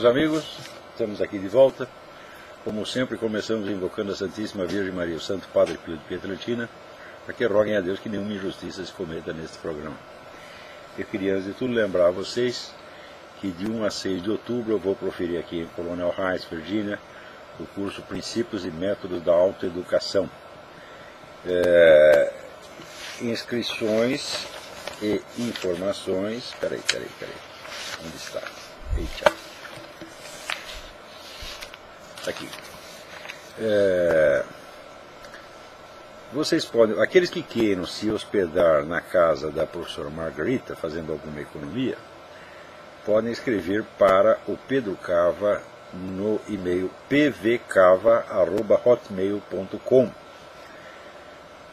meus amigos, estamos aqui de volta. Como sempre, começamos invocando a Santíssima Virgem Maria, o Santo Padre Pio de Pietrelcina, para que roguem a Deus que nenhuma injustiça se cometa neste programa. Eu queria, antes de tudo, lembrar a vocês que de 1 a 6 de outubro eu vou proferir aqui em Colonial Heights, Virgínia, o curso Princípios e Métodos da Autoeducação. Inscrições e informações... Peraí. Onde está? Eita. Está aqui. Vocês podem, aqueles que queiram se hospedar na casa da professora Margarita, fazendo alguma economia, podem escrever para o Pedro Cava no e-mail pvcava@hotmail.com,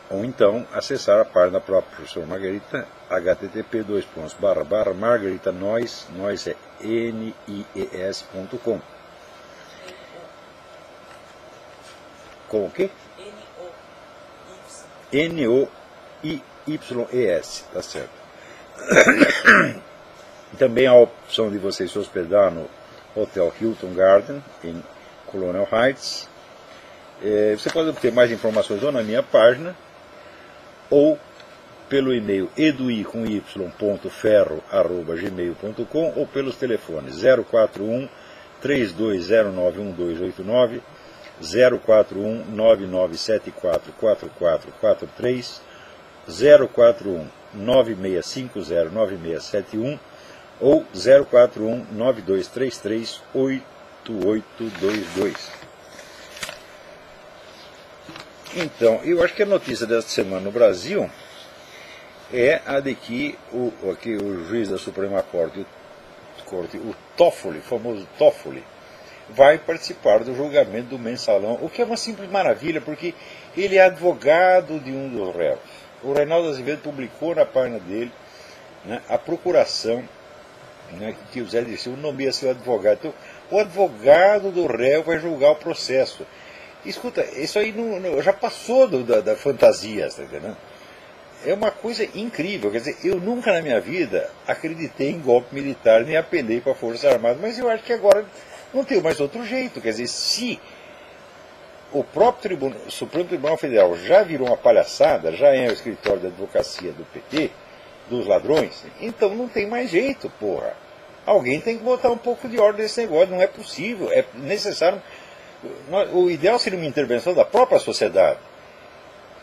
ou então acessar a página da própria professora Margarita, http://margaritanois, nós é nies.com. Com o quê? N-O-I-Y-E-S, tá certo. Também há a opção de você se hospedar no Hotel Hilton Garden, em Colonial Heights. Você pode obter mais informações ou na minha página, ou pelo e-mail edui.ferro@gmail.com, ou pelos telefones 041 3209 1289, 041 9974 4443, 041 9650 9671 ou 041 9233 8822. Então, eu acho que a notícia desta semana no Brasil é a de que o juiz da Suprema Corte, o Toffoli, o famoso Toffoli, vai participar do julgamento do mensalão, o que é uma simples maravilha, porque ele é advogado de um dos réus. O Reinaldo Azevedo publicou na página dele, né, a procuração, né, que o Zé Dirceu nomeia seu advogado. Então, o advogado do réu vai julgar o processo. Escuta, isso aí já passou da fantasia, tá entendendo? É uma coisa incrível. Quer dizer, eu nunca na minha vida acreditei em golpe militar, nem apelei para a Força Armada, mas eu acho que agora não tem mais outro jeito. Quer dizer, se o próprio Supremo Tribunal Federal já virou uma palhaçada, já é o escritório de advocacia do PT, dos ladrões, então não tem mais jeito, porra. Alguém tem que botar um pouco de ordem nesse negócio, não é possível, é necessário. O ideal seria uma intervenção da própria sociedade.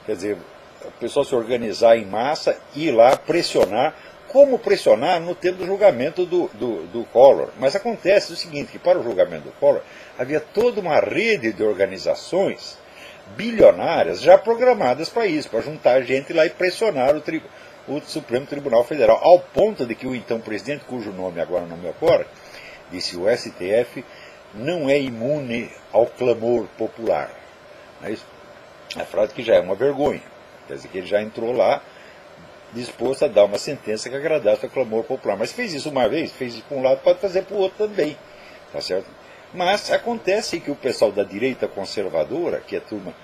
Quer dizer, o pessoal se organizar em massa, ir lá pressionar, como pressionar no tempo do julgamento do Collor. Mas acontece o seguinte, que para o julgamento do Collor havia toda uma rede de organizações bilionárias já programadas para isso, para juntar gente lá e pressionar o Supremo Tribunal Federal, ao ponto de que o então presidente, cujo nome agora não me ocorre, disse: o STF não é imune ao clamor popular. Não é isso? A frase que já é uma vergonha. Quer dizer que ele já entrou lá disposto a dar uma sentença que agradasse ao clamor popular. Mas fez isso uma vez, fez isso para um lado, pode fazer para o outro também. Tá certo? Mas acontece que o pessoal da direita conservadora, que é a turma,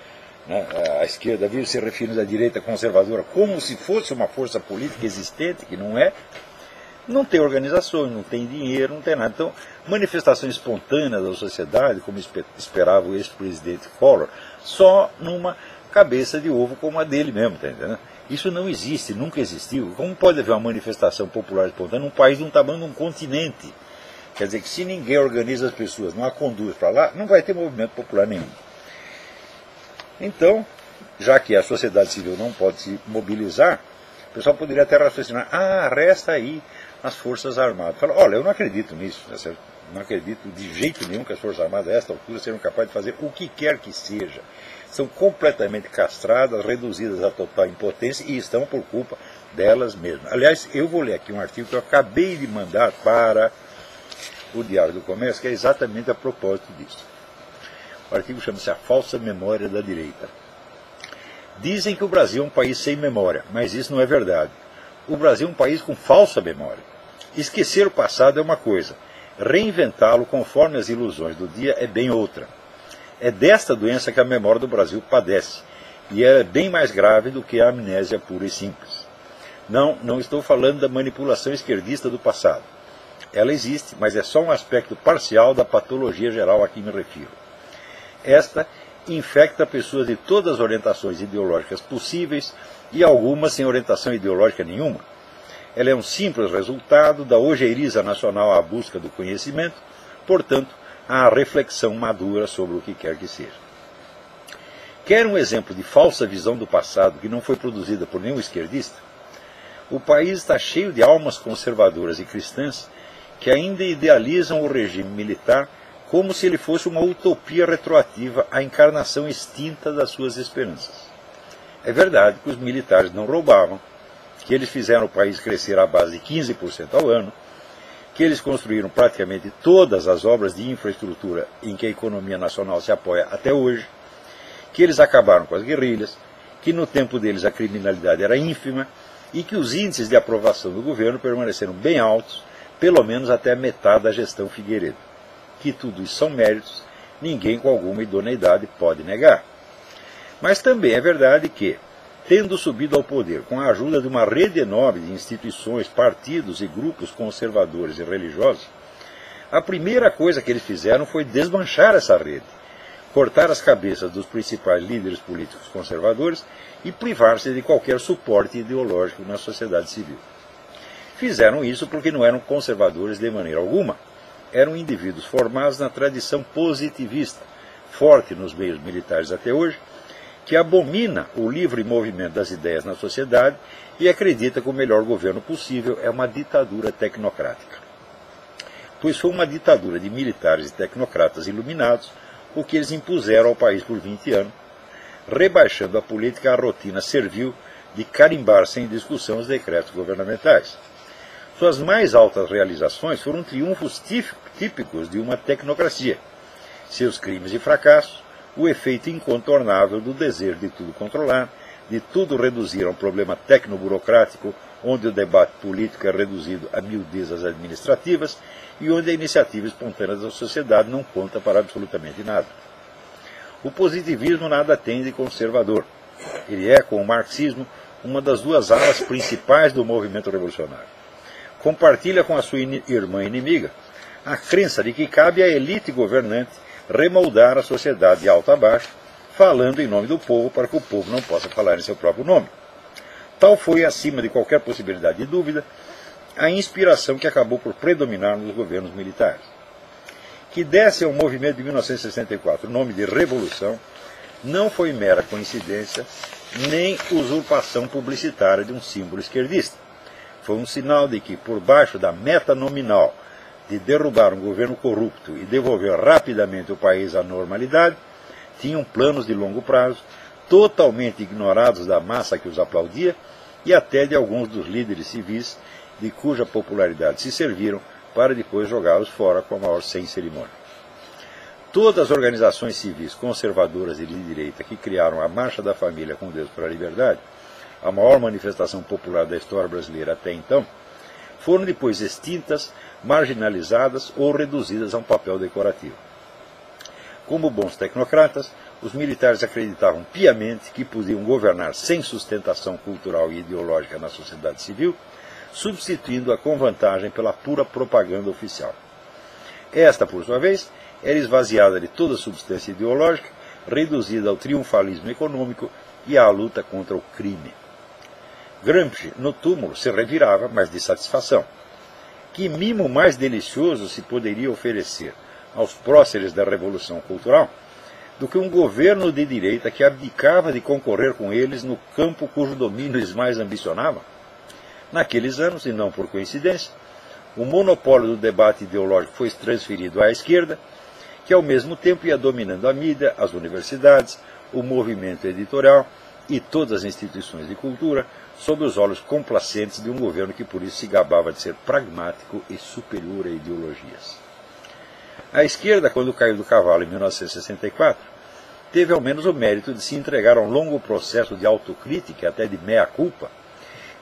né, a esquerda vive se referindo à direita conservadora como se fosse uma força política existente, que não é, não tem organizações, não tem dinheiro, não tem nada. Então, manifestações espontâneas da sociedade, como esperava o ex-presidente Collor, só numa cabeça de ovo como a dele mesmo, tá entendendo? Isso não existe, nunca existiu. Como pode haver uma manifestação popular espontânea num país de um tamanho de um continente? Quer dizer que se ninguém organiza as pessoas, não a conduz para lá, não vai ter movimento popular nenhum. Então, já que a sociedade civil não pode se mobilizar, o pessoal poderia até raciocinar: resta aí as Forças Armadas. Fala: olha, eu não acredito nisso, tá certo? Não acredito de jeito nenhum que as Forças Armadas, a esta altura, sejam capazes de fazer o que quer que seja. São completamente castradas, reduzidas à total impotência, e estão por culpa delas mesmas. Aliás, eu vou ler aqui um artigo que eu acabei de mandar para o Diário do Comércio, que é exatamente a propósito disso. O artigo chama-se A Falsa Memória da Direita. Dizem que o Brasil é um país sem memória, mas isso não é verdade. O Brasil é um país com falsa memória. Esquecer o passado é uma coisa, reinventá-lo conforme as ilusões do dia é bem outra. É desta doença que a memória do Brasil padece, e é bem mais grave do que a amnésia pura e simples. Não estou falando da manipulação esquerdista do passado. Ela existe, mas é só um aspecto parcial da patologia geral a que me refiro. Esta infecta pessoas de todas as orientações ideológicas possíveis e algumas sem orientação ideológica nenhuma. Ela é um simples resultado da ojeiriza nacional à busca do conhecimento, portanto, à reflexão madura sobre o que quer que seja. Quer um exemplo de falsa visão do passado que não foi produzida por nenhum esquerdista? O país está cheio de almas conservadoras e cristãs que ainda idealizam o regime militar como se ele fosse uma utopia retroativa à encarnação extinta das suas esperanças. É verdade que os militares não roubavam, que eles fizeram o país crescer à base de 15% ao ano, que eles construíram praticamente todas as obras de infraestrutura em que a economia nacional se apoia até hoje, que eles acabaram com as guerrilhas, que no tempo deles a criminalidade era ínfima e que os índices de aprovação do governo permaneceram bem altos, pelo menos até a metade da gestão Figueiredo. Que tudo isso são méritos, ninguém com alguma idoneidade pode negar. Mas também é verdade que, tendo subido ao poder com a ajuda de uma rede enorme de instituições, partidos e grupos conservadores e religiosos, a primeira coisa que eles fizeram foi desmanchar essa rede, cortar as cabeças dos principais líderes políticos conservadores e privar-se de qualquer suporte ideológico na sociedade civil. Fizeram isso porque não eram conservadores de maneira alguma. Eram indivíduos formados na tradição positivista, forte nos meios militares até hoje, que abomina o livre movimento das ideias na sociedade e acredita que o melhor governo possível é uma ditadura tecnocrática. Pois foi uma ditadura de militares e tecnocratas iluminados o que eles impuseram ao país por 20 anos, rebaixando a política à rotina servil de carimbar sem discussão os decretos governamentais. Suas mais altas realizações foram triunfos típicos de uma tecnocracia. Seus crimes e fracassos, o efeito incontornável do desejo de tudo controlar, de tudo reduzir a um problema tecnoburocrático, onde o debate político é reduzido a miudezas administrativas e onde a iniciativa espontânea da sociedade não conta para absolutamente nada. O positivismo nada tem de conservador. Ele é, com o marxismo, uma das duas alas principais do movimento revolucionário. Compartilha com a sua irmã inimiga a crença de que cabe à elite governante remoldar a sociedade de alto a baixo, falando em nome do povo para que o povo não possa falar em seu próprio nome. Tal foi, acima de qualquer possibilidade de dúvida, a inspiração que acabou por predominar nos governos militares. Que desse ao movimento de 1964 o nome de Revolução não foi mera coincidência, nem usurpação publicitária de um símbolo esquerdista. Foi um sinal de que, por baixo da meta nominal de derrubar um governo corrupto e devolver rapidamente o país à normalidade, tinham planos de longo prazo, totalmente ignorados da massa que os aplaudia e até de alguns dos líderes civis de cuja popularidade se serviram para depois jogá-los fora com a maior sem cerimônia. Todas as organizações civis conservadoras e de direita que criaram a Marcha da Família com Deus para a Liberdade, a maior manifestação popular da história brasileira até então, foram depois extintas, marginalizadas ou reduzidas a um papel decorativo. Como bons tecnocratas, os militares acreditavam piamente que podiam governar sem sustentação cultural e ideológica na sociedade civil, substituindo-a com vantagem pela pura propaganda oficial. Esta, por sua vez, era esvaziada de toda substância ideológica, reduzida ao triunfalismo econômico e à luta contra o crime. Gramsci, no túmulo, se revirava, mas de satisfação. Que mimo mais delicioso se poderia oferecer aos próceres da Revolução Cultural do que um governo de direita que abdicava de concorrer com eles no campo cujo domínio eles mais ambicionavam? Naqueles anos, e não por coincidência, o monopólio do debate ideológico foi transferido à esquerda, que ao mesmo tempo ia dominando a mídia, as universidades, o movimento editorial e todas as instituições de cultura, sob os olhos complacentes de um governo que por isso se gabava de ser pragmático e superior a ideologias. A esquerda, quando caiu do cavalo em 1964, teve ao menos o mérito de se entregar a um longo processo de autocrítica, até de meia-culpa,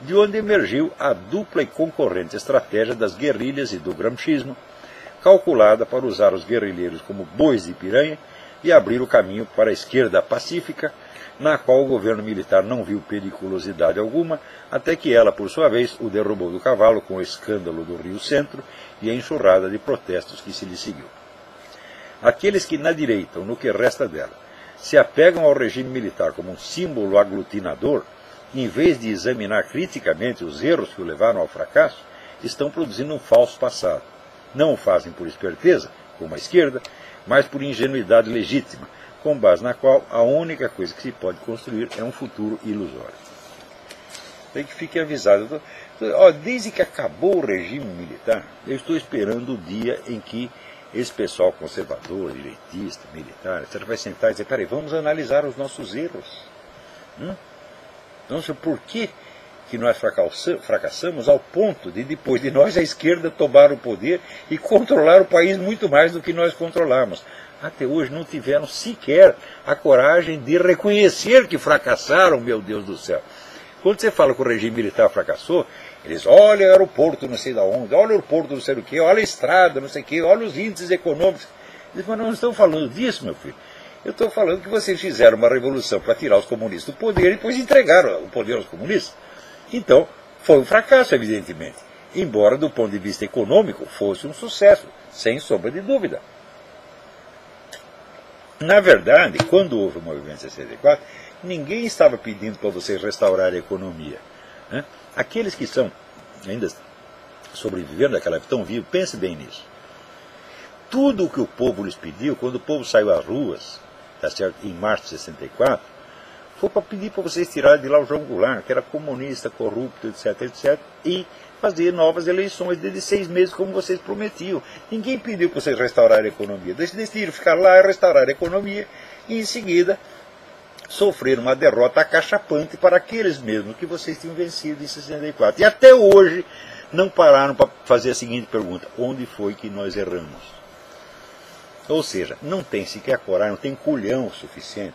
de onde emergiu a dupla e concorrente estratégia das guerrilhas e do gramscismo, calculada para usar os guerrilheiros como bois de piranha e abrir o caminho para a esquerda pacífica, na qual o governo militar não viu periculosidade alguma, até que ela, por sua vez, o derrubou do cavalo com o escândalo do Rio Centro e a enxurrada de protestos que se lhe seguiu. Aqueles que na direita, ou no que resta dela, se apegam ao regime militar como um símbolo aglutinador, em vez de examinar criticamente os erros que o levaram ao fracasso, estão produzindo um falso passado. Não o fazem por esperteza, como a esquerda, mas por ingenuidade legítima, com base na qual a única coisa que se pode construir é um futuro ilusório. Tem que fique avisado. Desde que acabou o regime militar, eu estou esperando o dia em que esse pessoal conservador, direitista, militar, etc., vai sentar e dizer, peraí, vamos analisar os nossos erros. Então, por que nós fracassamos ao ponto de, depois de nós, a esquerda tomar o poder e controlar o país muito mais do que nós controlamos? Até hoje não tiveram sequer a coragem de reconhecer que fracassaram, meu Deus do céu. Quando você fala que o regime militar fracassou, eles, olha o aeroporto não sei da onde, olha o aeroporto não sei do que, olha a estrada, não sei o que, olha os índices econômicos. Eles falam, não estão falando disso, meu filho. Eu estou falando que vocês fizeram uma revolução para tirar os comunistas do poder e depois entregaram o poder aos comunistas. Então, foi um fracasso, evidentemente. Embora, do ponto de vista econômico, fosse um sucesso, sem sombra de dúvida. Na verdade, quando houve o movimento 64, ninguém estava pedindo para vocês restaurar a economia. Aqueles que são ainda sobrevivendo daquela época, estão vivos, pense bem nisso. Tudo o que o povo lhes pediu, quando o povo saiu às ruas, tá certo, em março de 64, foi para pedir para vocês tirarem de lá o João Goulart, que era comunista, corrupto, etc., etc., e fazer novas eleições desde 6 meses, como vocês prometiam. Ninguém pediu para vocês restaurarem a economia. Eles decidiram ficar lá e restaurar a economia, e em seguida sofrer uma derrota acachapante para aqueles mesmos que vocês tinham vencido em 64. E até hoje não pararam para fazer a seguinte pergunta: onde foi que nós erramos? Ou seja, não tem sequer coragem, não tem culhão suficiente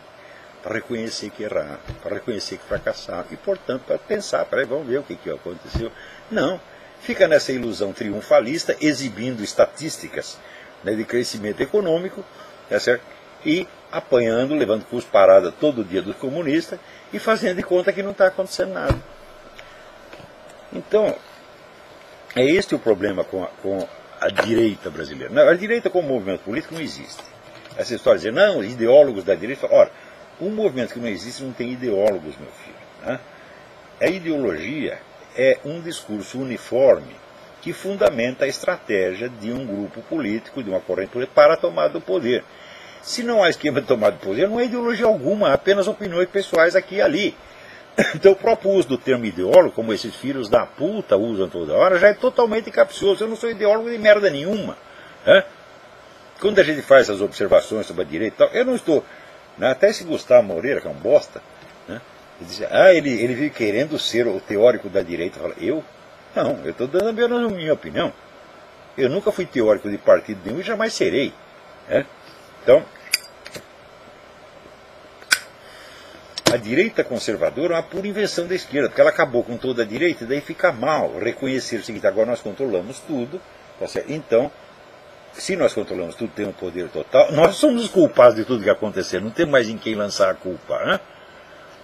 para reconhecer que erraram, para reconhecer que fracassaram e, portanto, para pensar, peraí, vamos ver o que aconteceu. Não, fica nessa ilusão triunfalista, exibindo estatísticas, né, de crescimento econômico, tá certo? E apanhando, levando cusparada todo dia dos comunistas e fazendo de conta que não está acontecendo nada. Então, é este o problema com a direita brasileira. Não, a direita como movimento político não existe. Essa história de dizer, não, ideólogos da direita. Ora, um movimento que não existe não tem ideólogos, meu filho. Né? A ideologia é um discurso uniforme que fundamenta a estratégia de um grupo político, de uma corrente política, para a tomada do poder. Se não há esquema de tomada do poder, não há ideologia alguma, há apenas opiniões pessoais aqui e ali. Então o próprio uso do termo ideólogo, como esses filhos da puta usam toda hora, já é totalmente capcioso. Eu não sou ideólogo de merda nenhuma. Né? Quando a gente faz essas observações sobre a direita, eu não estou... Né? Até esse Gustavo Moreira, que é um bosta, né? Ele diz, ele vive querendo ser o teórico da direita. Fala, eu? Não, eu estou dando apenas a minha opinião. Eu nunca fui teórico de partido nenhum e jamais serei. Né? Então, a direita conservadora é uma pura invenção da esquerda, porque ela acabou com toda a direita, e daí fica mal reconhecer o seguinte: agora nós controlamos tudo, tá certo? Então, se nós controlamos tudo, temos poder total, nós somos os culpados de tudo que aconteceu, não temos mais em quem lançar a culpa. Né?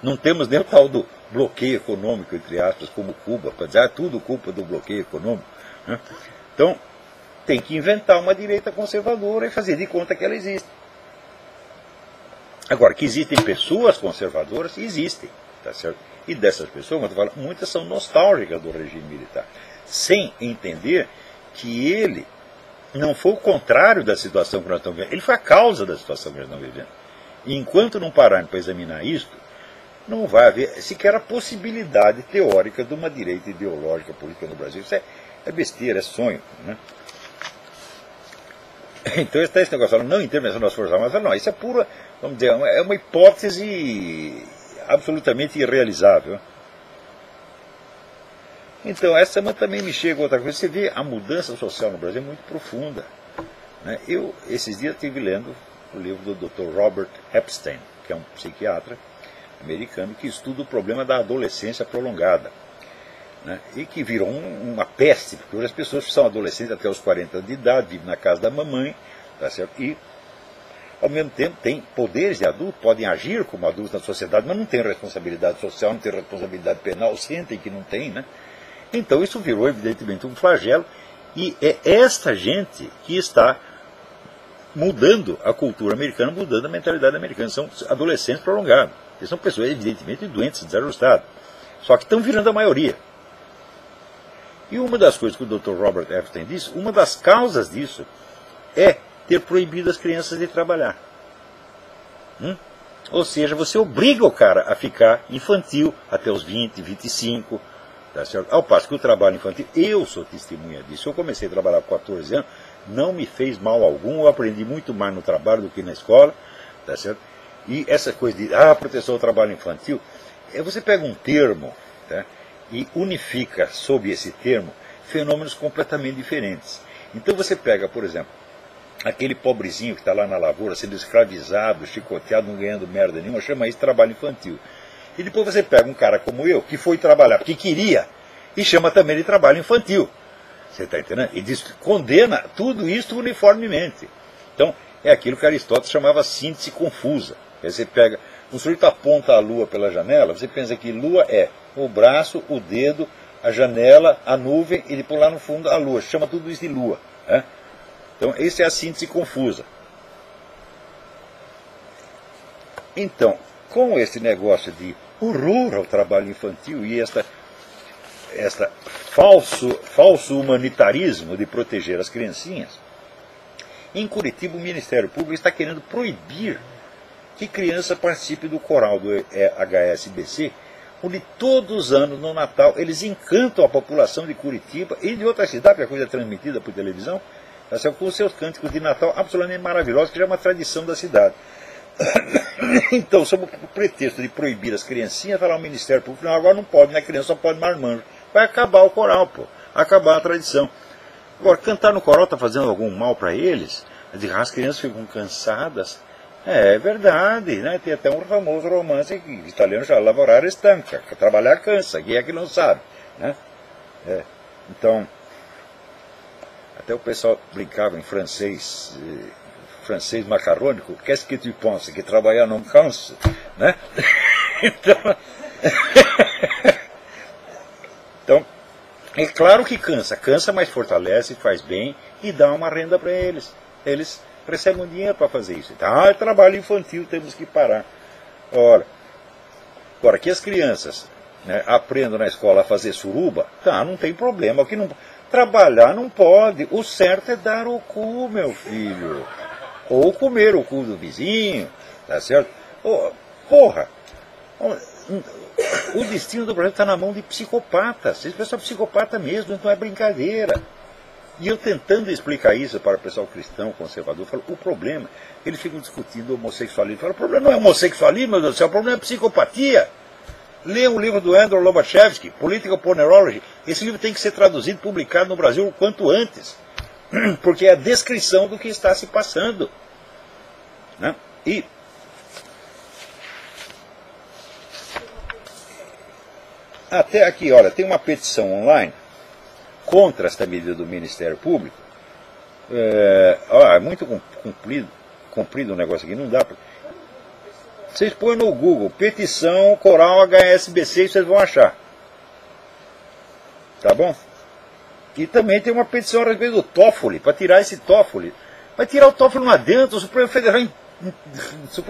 Não temos nem o tal do bloqueio econômico, entre aspas, como Cuba, para dizer, tudo culpa do bloqueio econômico. Né? Então, tem que inventar uma direita conservadora e fazer de conta que ela existe. Agora, que existem pessoas conservadoras, existem, tá certo? E dessas pessoas, como eu falo, muitas são nostálgicas do regime militar, sem entender que ele não foi o contrário da situação que nós estamos vivendo, ele foi a causa da situação que nós estamos vivendo. E enquanto não pararmos para examinar isto, não vai haver sequer a possibilidade teórica de uma direita ideológica política no Brasil. Isso é besteira, é sonho. Né? Então está esse negócio, não intervenção das Forças Armadas, não, isso é pura, vamos dizer, é uma hipótese absolutamente irrealizável. Então essa também me chega outra coisa, você vê a mudança social no Brasil é muito profunda. Né? Eu, esses dias, estive lendo o livro do Dr. Robert Epstein, que é um psiquiatra americano que estuda o problema da adolescência prolongada. Né? E que virou uma peste, porque hoje as pessoas que são adolescentes até os 40 anos de idade, vivem na casa da mamãe, tá certo? E ao mesmo tempo têm poderes de adulto, podem agir como adultos na sociedade, mas não têm responsabilidade social, não têm responsabilidade penal, sentem que não têm, né? Então isso virou evidentemente um flagelo, e é esta gente que está mudando a cultura americana, mudando a mentalidade americana. São adolescentes prolongados. Eles são pessoas evidentemente doentes, desajustadas. Só que estão virando a maioria. E uma das coisas que o Dr. Robert Epstein disse, uma das causas disso é ter proibido as crianças de trabalhar. Ou seja, você obriga o cara a ficar infantil até os 20, 25, tá certo? Ao passo que o trabalho infantil, eu sou testemunha disso. Eu comecei a trabalhar com 14 anos, não me fez mal algum, eu aprendi muito mais no trabalho do que na escola, tá certo? E essa coisa de proteção ao trabalho infantil, você pega um termo, tá, e unifica sob esse termo fenômenos completamente diferentes. Então você pega, por exemplo, aquele pobrezinho que está lá na lavoura sendo escravizado, chicoteado, não ganhando merda nenhuma, chama isso de trabalho infantil. E depois você pega um cara como eu, que foi trabalhar porque queria, e chama também de trabalho infantil. Você está entendendo? E diz, condena tudo isso uniformemente. Então, é aquilo que Aristóteles chamava síntese confusa. Aí você pega, um sujeito aponta a lua pela janela, você pensa que lua é o braço, o dedo, a janela, a nuvem, e depois lá no fundo a lua. Chama tudo isso de lua. Né? Então, essa é a síntese confusa. Então, com esse negócio de horror ao trabalho infantil e esta falso humanitarismo de proteger as criancinhas, em Curitiba o Ministério Público está querendo proibir que criança participe do coral do HSBC, onde todos os anos, no Natal, eles encantam a população de Curitiba e de outras cidades, porque a coisa é transmitida por televisão, com os seus cânticos de Natal absolutamente maravilhosos, que já é uma tradição da cidade. Então, sob o pretexto de proibir as criancinhas, falar ao Ministério Público, não, agora não pode, né? A criança só pode marmanjo. Vai acabar o coral, pô. Acabar a tradição. Agora, cantar no coral está fazendo algum mal para eles? As crianças ficam cansadas. É verdade, né? Tem até um famoso romance que o italiano chama Lavorare stanca, trabalhar cansa, quem é que não sabe, né? Então, até o pessoal brincava em francês macarrônico, qu'est-ce que tu penses, que trabalhar não cansa, né? Então, é claro que cansa, mas fortalece, faz bem e dá uma renda para eles. Eles recebem um dinheiro para fazer isso. Então, é trabalho infantil, temos que parar. Agora, que as crianças, né, aprendam na escola a fazer suruba, não tem problema. O que não, trabalhar não pode. O certo é dar o cu, meu filho. Ou comer o cu do vizinho, tá certo? Porra! O destino do Brasil está na mão de psicopatas. Esse pessoal é psicopata mesmo, não é brincadeira. E eu tentando explicar isso para o pessoal cristão, conservador, eu falo, o problema, eles ficam discutindo homossexualismo. Eu falo, o problema não é homossexualismo, meu Deus do céu, o problema é psicopatia. Lê o livro do Andrew Lobachevsky, Political Porneurology. Esse livro tem que ser traduzido e publicado no Brasil o quanto antes. Porque é a descrição do que está se passando. Né? E até aqui, olha, tem uma petição online contra esta medida do Ministério Público. É muito comprido o negócio aqui, não dá para... Vocês põem no Google, petição coral HSBC, e vocês vão achar. Tá bom? E também tem uma petição a respeito do Toffoli, para tirar esse Toffoli. Vai tirar o Toffoli não adianta, o Supremo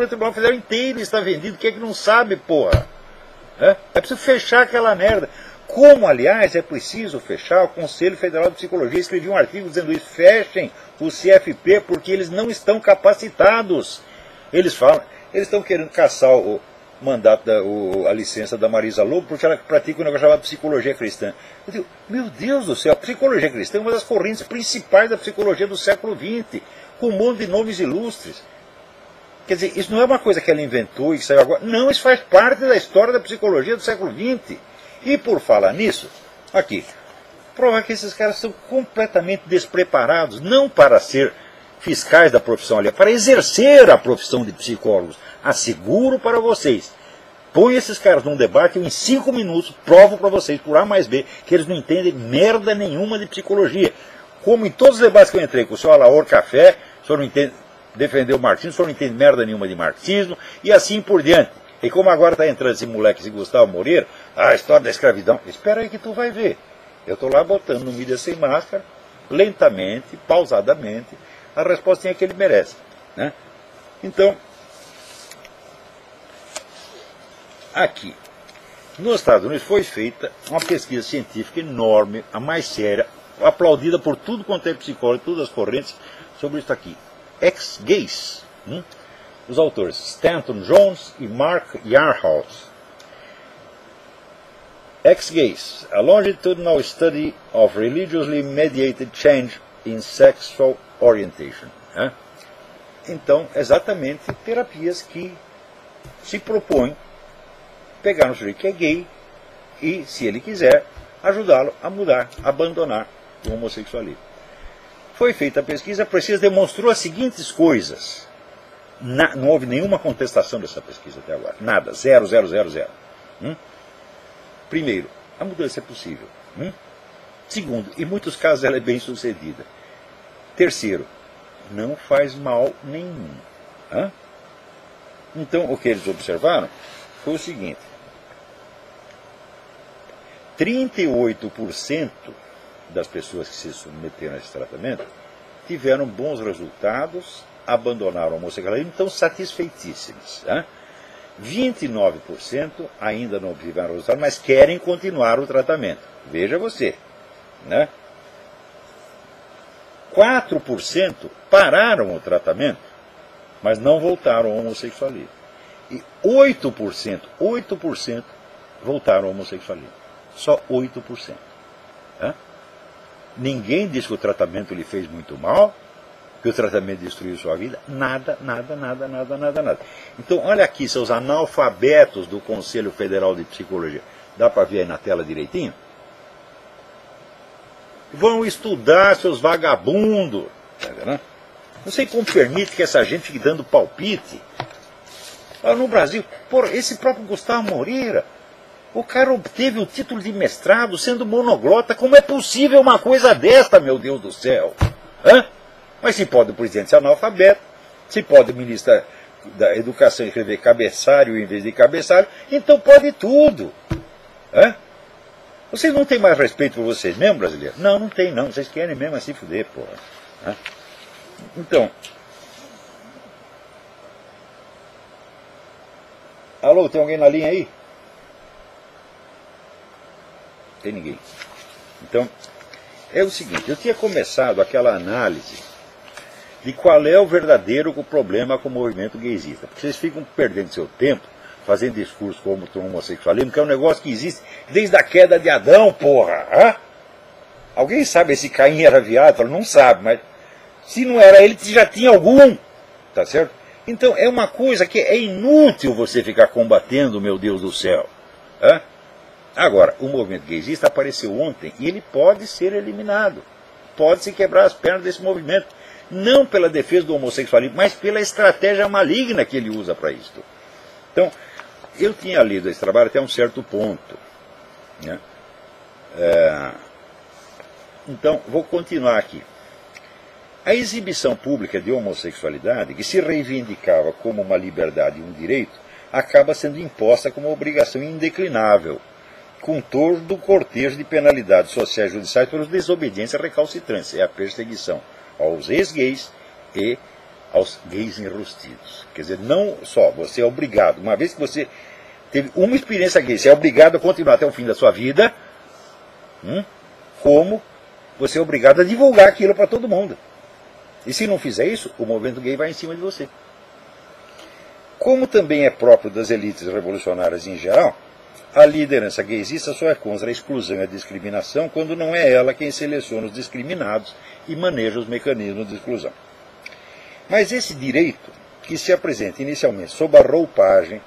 Tribunal Federal inteiro está vendido, quem é que não sabe, porra? É preciso fechar aquela merda. Como, aliás, é preciso fechar, o Conselho Federal de Psicologia escreveu um artigo dizendo isso, fechem o CFP porque eles não estão capacitados. Eles falam, eles estão querendo caçar o mandato, a licença da Marisa Lobo porque ela pratica um negócio chamado psicologia cristã. Eu digo, meu Deus do céu, a psicologia cristã é uma das correntes principais da psicologia do século XX, com um monte de nomes ilustres. Quer dizer, isso não é uma coisa que ela inventou e que saiu agora. Não, isso faz parte da história da psicologia do século XX. E por falar nisso, aqui, prova que esses caras são completamente despreparados, não para ser fiscais da profissão ali, para exercer a profissão de psicólogos. Asseguro para vocês. Põe esses caras num debate, eu em 5 minutos provo para vocês, por A mais B, que eles não entendem merda nenhuma de psicologia. Como em todos os debates que eu entrei com o senhor Alaor Café, o senhor não entende defender o marxismo, o senhor não entende merda nenhuma de marxismo, e assim por diante. E como agora está entrando esse moleque, esse Gustavo Moreira, a história da escravidão, espera aí que tu vai ver. Eu estou lá botando no mídia sem máscara, lentamente, pausadamente, a respostinha que ele merece. Né? Então, aqui, nos Estados Unidos foi feita uma pesquisa científica enorme, a mais séria, aplaudida por tudo quanto é psicólogo, todas as correntes, sobre isso aqui. Ex-gays. Os autores Stanton Jones e Mark Yarhouse. Ex-gays, a longitudinal study of religiously mediated change in sexual orientation. Então, exatamente terapias que se propõem pegar um sujeito que é gay e, se ele quiser, ajudá-lo a mudar, a abandonar o homossexualismo. Foi feita a pesquisa, a pesquisa demonstrou as seguintes coisas. Não houve nenhuma contestação dessa pesquisa até agora. Nada. 0, 0, 0, 0. Primeiro, a mudança é possível. Segundo, em muitos casos ela é bem sucedida. Terceiro, não faz mal nenhum. Então, o que eles observaram foi o seguinte. 38% das pessoas que se submeteram a esse tratamento tiveram bons resultados, abandonaram o homossexualismo, estão satisfeitíssimos. 29% ainda não obtiveram resultado, mas querem continuar o tratamento. Veja você. 4% pararam o tratamento, mas não voltaram ao homossexualismo. E 8% voltaram ao homossexualismo. Só 8%. Ninguém diz que o tratamento lhe fez muito mal, que o tratamento destruiu sua vida. Nada, nada, nada, nada, nada, nada. Então, olha aqui, seus analfabetos do Conselho Federal de Psicologia. Dá para ver aí na tela direitinho? Vão estudar, seus vagabundos. Não sei como permite que essa gente fique dando palpite. Lá no Brasil, esse próprio Gustavo Moreira, o cara obteve o título de mestrado sendo monoglota. Como é possível uma coisa desta, meu Deus do céu? Mas se pode o presidente ser analfabeto, se pode o ministro da Educação escrever cabeçalho em vez de cabeçalho, então pode tudo. Vocês não têm mais respeito por vocês mesmo, brasileiros? Não, não tem não. Vocês querem mesmo assim fuder, porra. Então, alô, tem alguém na linha aí? Tem ninguém. Então, é o seguinte, eu tinha começado aquela análise de qual é o verdadeiro problema com o movimento gaysista. Porque vocês ficam perdendo seu tempo fazendo discurso como o homossexualismo, que é um negócio que existe desde a queda de Adão, porra. Alguém sabe se Caim era viado? Não sabe, mas se não era ele, já tinha algum. Tá certo? Então é uma coisa que é inútil você ficar combatendo, meu Deus do céu. Agora, o movimento gaysista apareceu ontem e ele pode ser eliminado. Pode-se quebrar as pernas desse movimento. Não pela defesa do homossexualismo, mas pela estratégia maligna que ele usa para isso. Então, eu tinha lido esse trabalho até um certo ponto. Então, vou continuar aqui. A exibição pública de homossexualidade, que se reivindicava como uma liberdade e um direito, acaba sendo imposta como obrigação indeclinável, com todo o cortejo de penalidades sociais e judiciais pelos desobediências recalcitrantes. É a perseguição aos ex-gays e aos gays enrustidos. Quer dizer, não só você é obrigado, uma vez que você teve uma experiência gay, você é obrigado a continuar até o fim da sua vida, como você é obrigado a divulgar aquilo para todo mundo. E se não fizer isso, o movimento gay vai em cima de você. Como também é próprio das elites revolucionárias em geral, a liderança gaysista só é contra a exclusão e a discriminação quando não é ela quem seleciona os discriminados e maneja os mecanismos de exclusão. Mas esse direito, que se apresenta inicialmente sob a roupagem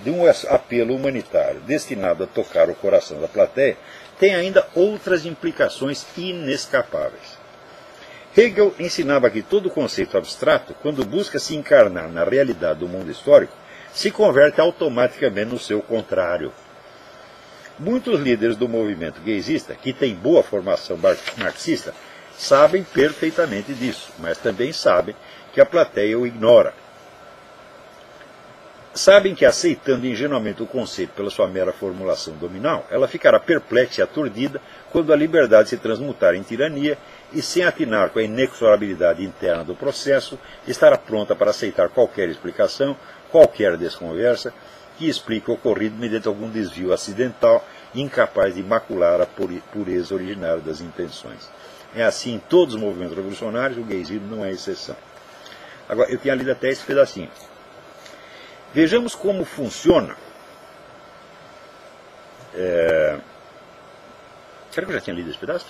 de um apelo humanitário destinado a tocar o coração da plateia, tem ainda outras implicações inescapáveis. Hegel ensinava que todo conceito abstrato, quando busca se encarnar na realidade do mundo histórico, se converte automaticamente no seu contrário. Muitos líderes do movimento gaysista, que têm boa formação marxista, sabem perfeitamente disso, mas também sabem que a plateia o ignora. Sabem que, aceitando ingenuamente o conceito pela sua mera formulação dominal, ela ficará perplexa e aturdida quando a liberdade se transmutar em tirania e, sem atinar com a inexorabilidade interna do processo, estará pronta para aceitar qualquer explicação, qualquer desconversa, que explique o ocorrido mediante algum desvio acidental, incapaz de macular a pureza originária das intenções. É assim em todos os movimentos revolucionários, o gaysismo não é exceção. Agora, eu tinha lido até esse pedacinho. Vejamos como funciona. Será que eu já tinha lido esse pedaço?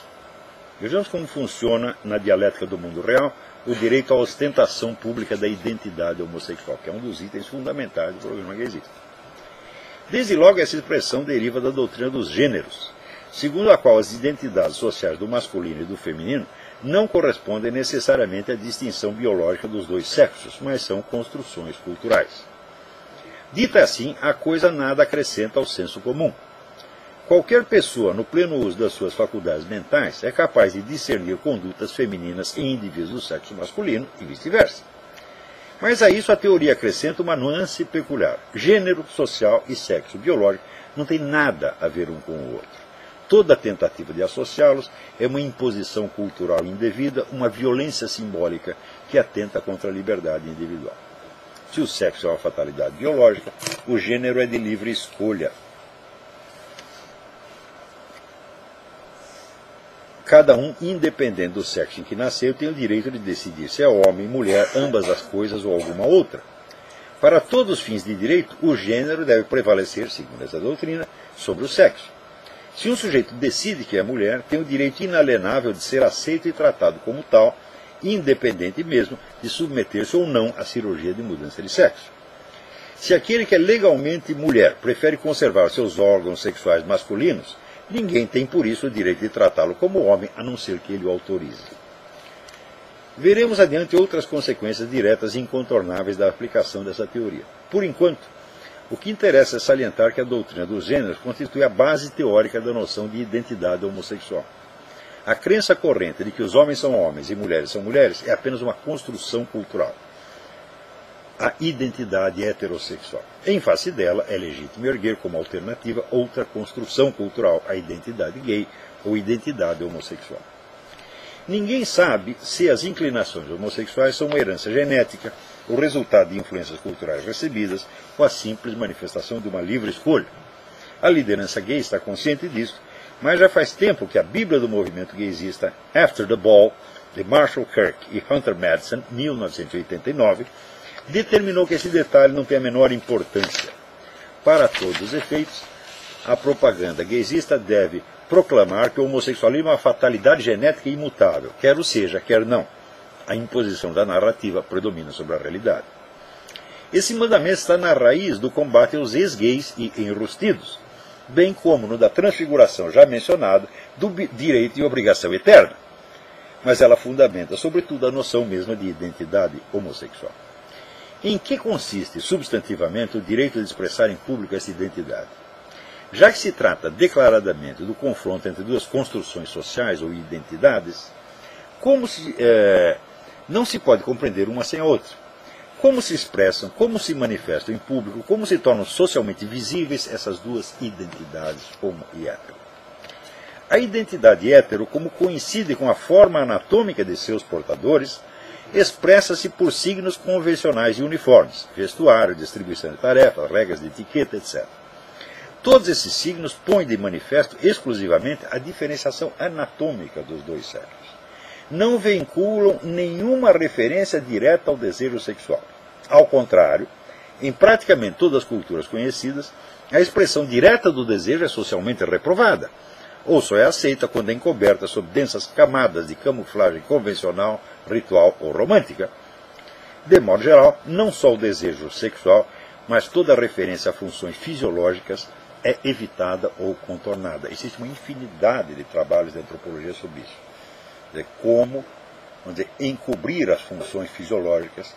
Vejamos como funciona na dialética do mundo real o direito à ostentação pública da identidade homossexual, que é um dos itens fundamentais do programa gaysista. Desde logo, essa expressão deriva da doutrina dos gêneros, segundo a qual as identidades sociais do masculino e do feminino não correspondem necessariamente à distinção biológica dos dois sexos, mas são construções culturais. Dita assim, a coisa nada acrescenta ao senso comum. Qualquer pessoa, no pleno uso das suas faculdades mentais, é capaz de discernir condutas femininas em indivíduos do sexo masculino e vice-versa. Mas a isso a teoria acrescenta uma nuance peculiar. Gênero, social e sexo biológico não tem nada a ver um com o outro. Toda tentativa de associá-los é uma imposição cultural indevida, uma violência simbólica que atenta contra a liberdade individual. Se o sexo é uma fatalidade biológica, o gênero é de livre escolha. Cada um, independente do sexo em que nasceu, tem o direito de decidir se é homem, mulher, ambas as coisas ou alguma outra. Para todos os fins de direito, o gênero deve prevalecer, segundo essa doutrina, sobre o sexo. Se um sujeito decide que é mulher, tem o direito inalienável de ser aceito e tratado como tal, independente mesmo de submeter-se ou não à cirurgia de mudança de sexo. Se aquele que é legalmente mulher prefere conservar seus órgãos sexuais masculinos, ninguém tem por isso o direito de tratá-lo como homem, a não ser que ele o autorize. Veremos adiante outras consequências diretas e incontornáveis da aplicação dessa teoria. Por enquanto, o que interessa é salientar que a doutrina dos gêneros constitui a base teórica da noção de identidade homossexual. A crença corrente de que os homens são homens e mulheres são mulheres é apenas uma construção cultural. A identidade heterossexual. Em face dela, é legítimo erguer como alternativa outra construção cultural, a identidade gay ou identidade homossexual. Ninguém sabe se as inclinações homossexuais são uma herança genética, o resultado de influências culturais recebidas ou a simples manifestação de uma livre escolha. A liderança gay está consciente disso, mas já faz tempo que a Bíblia do movimento gaysista After the Ball, de Marshall Kirk e Hunter Madsen, 1989, determinou que esse detalhe não tem a menor importância. Para todos os efeitos, a propaganda gaysista deve proclamar que o homossexualismo é uma fatalidade genética imutável, quer o seja, quer não. A imposição da narrativa predomina sobre a realidade. Esse mandamento está na raiz do combate aos ex-gays e enrustidos, bem como no da transfiguração já mencionado do direito e obrigação eterna. Mas ela fundamenta, sobretudo, a noção mesma de identidade homossexual. Em que consiste, substantivamente, o direito de expressar em público essa identidade? Já que se trata declaradamente do confronto entre duas construções sociais ou identidades, não se pode compreender uma sem a outra. Como se expressam, como se manifestam em público, como se tornam socialmente visíveis essas duas identidades, homo e hétero. A identidade hétero, como coincide com a forma anatômica de seus portadores, expressa-se por signos convencionais e uniformes, vestuário, distribuição de tarefas, regras de etiqueta, etc. Todos esses signos põem de manifesto exclusivamente a diferenciação anatômica dos dois sexos. Não vinculam nenhuma referência direta ao desejo sexual. Ao contrário, em praticamente todas as culturas conhecidas, a expressão direta do desejo é socialmente reprovada, ou só é aceita quando é encoberta sob densas camadas de camuflagem convencional, ritual ou romântica. De modo geral, não só o desejo sexual, mas toda referência a funções fisiológicas é evitada ou contornada. Existe uma infinidade de trabalhos de antropologia sobre isso. De como encobrir as funções fisiológicas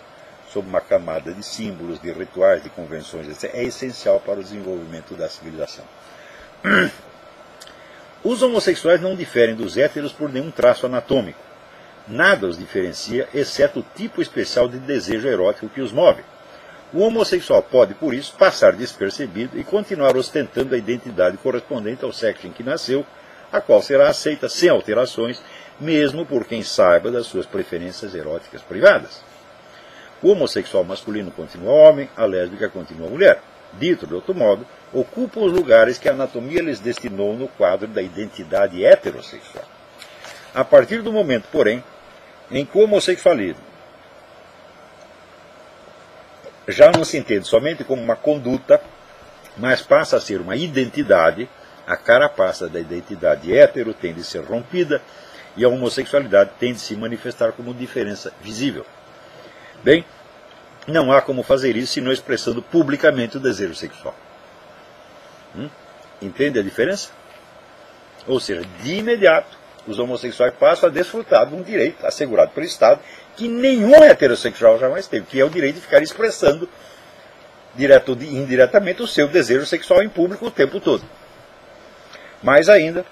sob uma camada de símbolos, de rituais, de convenções, etc., é essencial para o desenvolvimento da civilização. Os homossexuais não diferem dos héteros por nenhum traço anatômico, nada os diferencia, exceto o tipo especial de desejo erótico que os move. O homossexual pode, por isso, passar despercebido e continuar ostentando a identidade correspondente ao sexo em que nasceu, a qual será aceita sem alterações, mesmo por quem saiba das suas preferências eróticas privadas. O homossexual masculino continua homem, a lésbica continua mulher. Dito de outro modo, ocupam os lugares que a anatomia lhes destinou no quadro da identidade heterossexual. A partir do momento, porém, em que o homossexualismo já não se entende somente como uma conduta, mas passa a ser uma identidade, a carapaça da identidade hétero tem de ser rompida e a homossexualidade tem de se manifestar como diferença visível. Bem, não há como fazer isso senão expressando publicamente o desejo sexual. Entende a diferença? Ou seja, de imediato, os homossexuais passam a desfrutar de um direito assegurado pelo Estado que nenhum heterossexual jamais teve, que é o direito de ficar expressando, direto ou indiretamente, o seu desejo sexual em público o tempo todo. Mais ainda,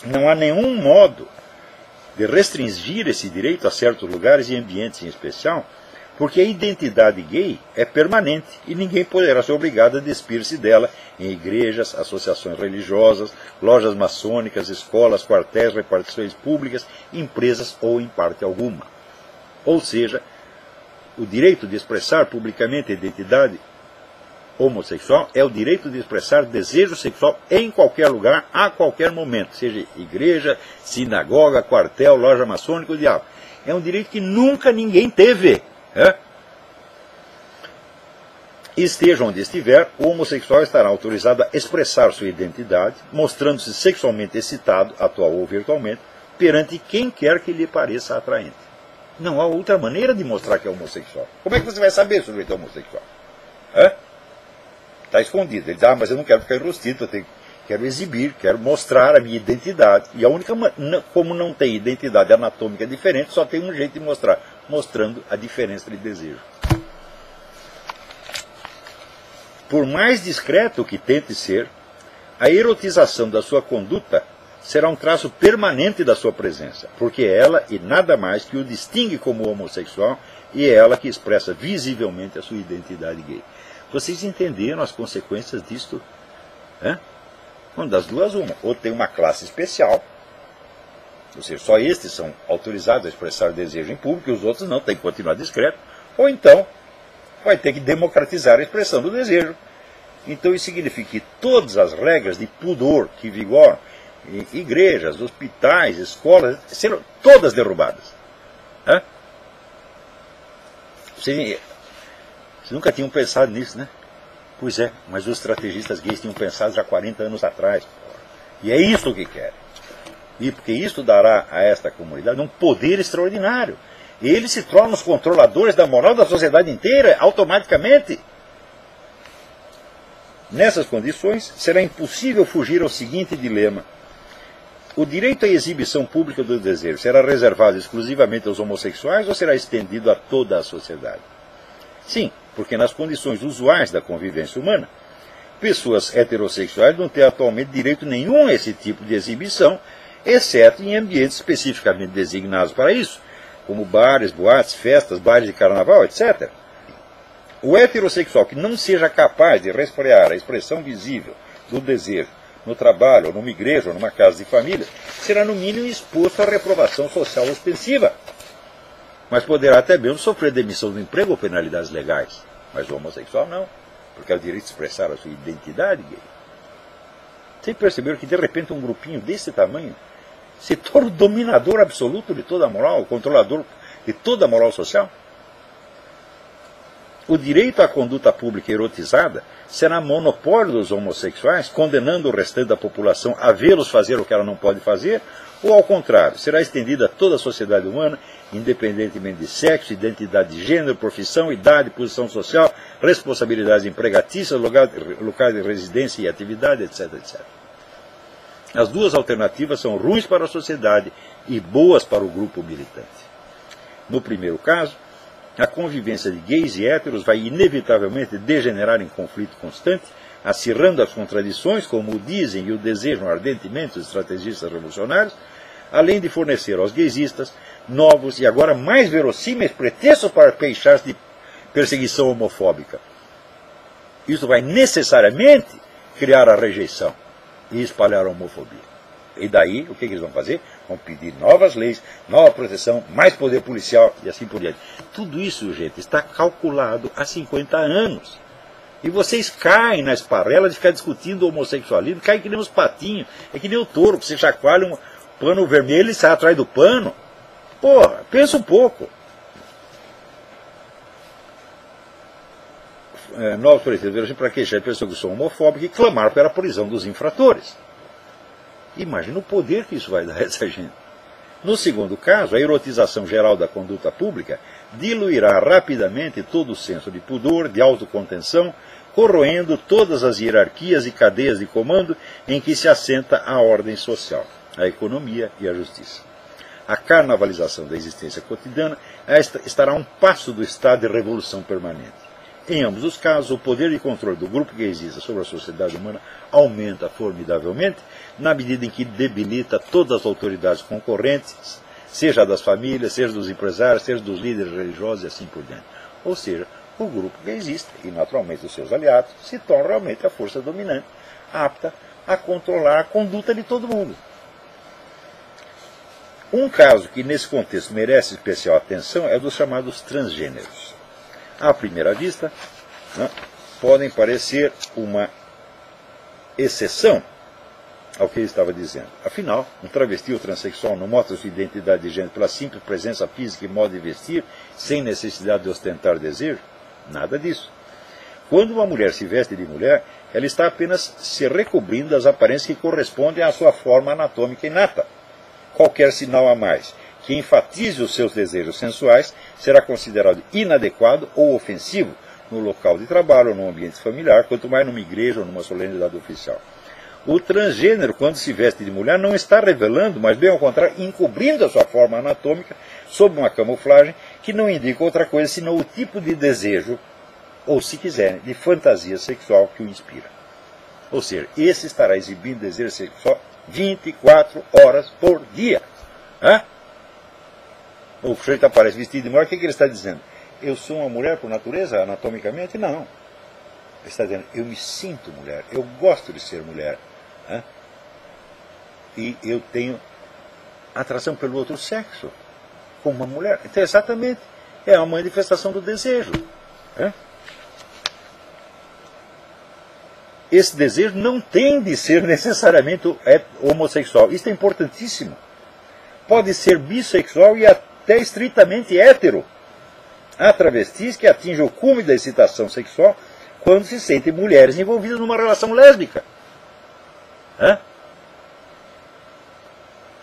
não há nenhum modo de restringir esse direito a certos lugares e ambientes em especial, porque a identidade gay é permanente e ninguém poderá ser obrigado a despir-se dela em igrejas, associações religiosas, lojas maçônicas, escolas, quartéis, repartições públicas, empresas ou em parte alguma. Ou seja, o direito de expressar publicamente a identidade homossexual é o direito de expressar desejo sexual em qualquer lugar, a qualquer momento, seja igreja, sinagoga, quartel, loja maçônica, o diabo. É um direito que nunca ninguém teve. Esteja onde estiver, o homossexual estará autorizado a expressar sua identidade, mostrando-se sexualmente excitado, atual ou virtualmente, perante quem quer que lhe pareça atraente. Não há outra maneira de mostrar que é homossexual. Como é que você vai saber se o sujeito é homossexual? Está escondido. Ele diz, mas eu não quero ficar enrustido, quero exibir, quero mostrar a minha identidade. E a única, como não tem identidade anatômica diferente, só tem um jeito de mostrar, mostrando a diferença de desejo. Por mais discreto que tente ser, a erotização da sua conduta será um traço permanente da sua presença, porque é ela e nada mais que o distingue como homossexual e é ela que expressa visivelmente a sua identidade gay. Vocês entenderam as consequências disto? Uma das duas, uma. Ou tem uma classe especial, ou seja, só estes são autorizados a expressar desejo em público e os outros não, tem que continuar discreto. Ou então, vai ter que democratizar a expressão do desejo. Então isso significa que todas as regras de pudor que vigoram em igrejas, hospitais, escolas, serão todas derrubadas. Vocês nunca tinham pensado nisso, né? Pois é, mas os estrategistas gays tinham pensado já 40 anos atrás. E é isso que querem. E porque isso dará a esta comunidade um poder extraordinário. E eles se tornam os controladores da moral da sociedade inteira, automaticamente. Nessas condições, será impossível fugir ao seguinte dilema. O direito à exibição pública do desejo será reservado exclusivamente aos homossexuais ou será estendido a toda a sociedade? Sim, porque nas condições usuais da convivência humana, pessoas heterossexuais não têm atualmente direito nenhum a esse tipo de exibição, exceto em ambientes especificamente designados para isso, como bares, boates, festas, bailes de carnaval, etc. O heterossexual que não seja capaz de resfriar a expressão visível do desejo no trabalho, ou numa igreja, ou numa casa de família, será no mínimo exposto à reprovação social ostensiva. Mas poderá até mesmo sofrer demissão do emprego ou penalidades legais. Mas o homossexual não, porque é o direito de expressar a sua identidade gay. Vocês perceberam que de repente um grupinho desse tamanho se torna o dominador absoluto de toda a moral, o controlador de toda a moral social? O direito à conduta pública erotizada será monopólio dos homossexuais, condenando o restante da população a vê-los fazer o que ela não pode fazer, ou ao contrário, será estendida a toda a sociedade humana, independentemente de sexo, identidade de gênero, profissão, idade, posição social, responsabilidades empregatícias, lugar de residência e atividade, etc, etc. As duas alternativas são ruins para a sociedade e boas para o grupo militante. No primeiro caso, a convivência de gays e héteros vai inevitavelmente degenerar em conflito constante, acirrando as contradições, como o dizem e o desejam ardentemente os estrategistas revolucionários, além de fornecer aos gaysistas novos e agora mais verossímeis pretextos para queixar-se de perseguição homofóbica. Isso vai necessariamente criar a rejeição e espalhar a homofobia. E daí, o que eles vão fazer? Vão pedir novas leis, nova proteção, mais poder policial e assim por diante. Tudo isso, gente, está calculado há 50 anos. E vocês caem na esparrela de ficar discutindo o homossexualismo, caem que nem os patinhos, é que nem o touro, que você chacoalha um pano vermelho e sai atrás do pano. Porra, pensa um pouco. Novos pretextos para queixar pessoas que são homofóbicas e clamar pela prisão dos infratores. Imagina o poder que isso vai dar a essa gente. No segundo caso, a erotização geral da conduta pública diluirá rapidamente todo o senso de pudor, de autocontenção, corroendo todas as hierarquias e cadeias de comando em que se assenta a ordem social, a economia e a justiça. A carnavalização da existência cotidiana estará a um passo do estado de revolução permanente. Em ambos os casos, o poder de controle do grupo gaysista sobre a sociedade humana aumenta formidavelmente, na medida em que debilita todas as autoridades concorrentes, seja das famílias, seja dos empresários, seja dos líderes religiosos e assim por diante. Ou seja, o grupo gaysista, e naturalmente os seus aliados, se torna realmente a força dominante, apta a controlar a conduta de todo mundo. Um caso que nesse contexto merece especial atenção é dos chamados transgêneros. À primeira vista, podem parecer uma exceção ao que ele estava dizendo. Afinal, um travesti ou transexual não mostra sua identidade de gênero pela simples presença física e modo de vestir, sem necessidade de ostentar desejo? Nada disso. Quando uma mulher se veste de mulher, ela está apenas se recobrindo das aparências que correspondem à sua forma anatômica inata. Qualquer sinal a mais que enfatize os seus desejos sensuais será considerado inadequado ou ofensivo no local de trabalho ou no ambiente familiar, quanto mais numa igreja ou numa solenidade oficial. O transgênero, quando se veste de mulher, não está revelando, mas bem ao contrário, encobrindo a sua forma anatômica sob uma camuflagem que não indica outra coisa senão o tipo de desejo, ou se quiserem, de fantasia sexual que o inspira. Ou seja, esse estará exibindo desejo sexual 24 horas por dia. O sujeito aparece vestido de mulher, o que ele está dizendo? Eu sou uma mulher por natureza, anatomicamente? Não. Ele está dizendo, eu me sinto mulher, eu gosto de ser mulher. E eu tenho atração pelo outro sexo, como uma mulher. Então, exatamente, é uma manifestação do desejo. Esse desejo não tem de ser necessariamente homossexual. Isso é importantíssimo. Pode ser bissexual e até estritamente hétero. Há travestis que atingem o cume da excitação sexual quando se sentem mulheres envolvidas numa relação lésbica.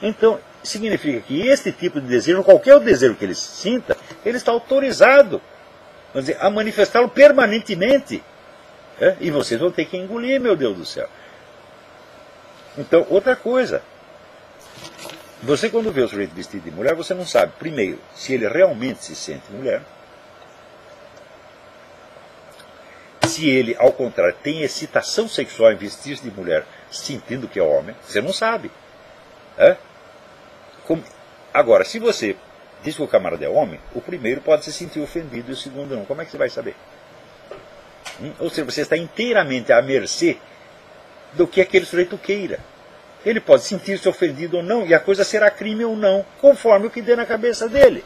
Então, significa que este tipo de desejo, qualquer desejo que ele sinta, ele está autorizado, vamos dizer, a manifestá-lo permanentemente. E vocês vão ter que engolir, meu Deus do céu. Então, outra coisa. Você, quando vê o sujeito vestido de mulher, você não sabe, primeiro, se ele realmente se sente mulher. Se ele, ao contrário, tem excitação sexual em vestir-se de mulher, sentindo que é homem, você não sabe. Agora, se você diz que o camarada é homem, o primeiro pode se sentir ofendido e o segundo não. Como é que você vai saber? Ou seja, você está inteiramente à mercê do que aquele sujeito queira. Ele pode sentir-se ofendido ou não, e a coisa será crime ou não, conforme o que dê na cabeça dele.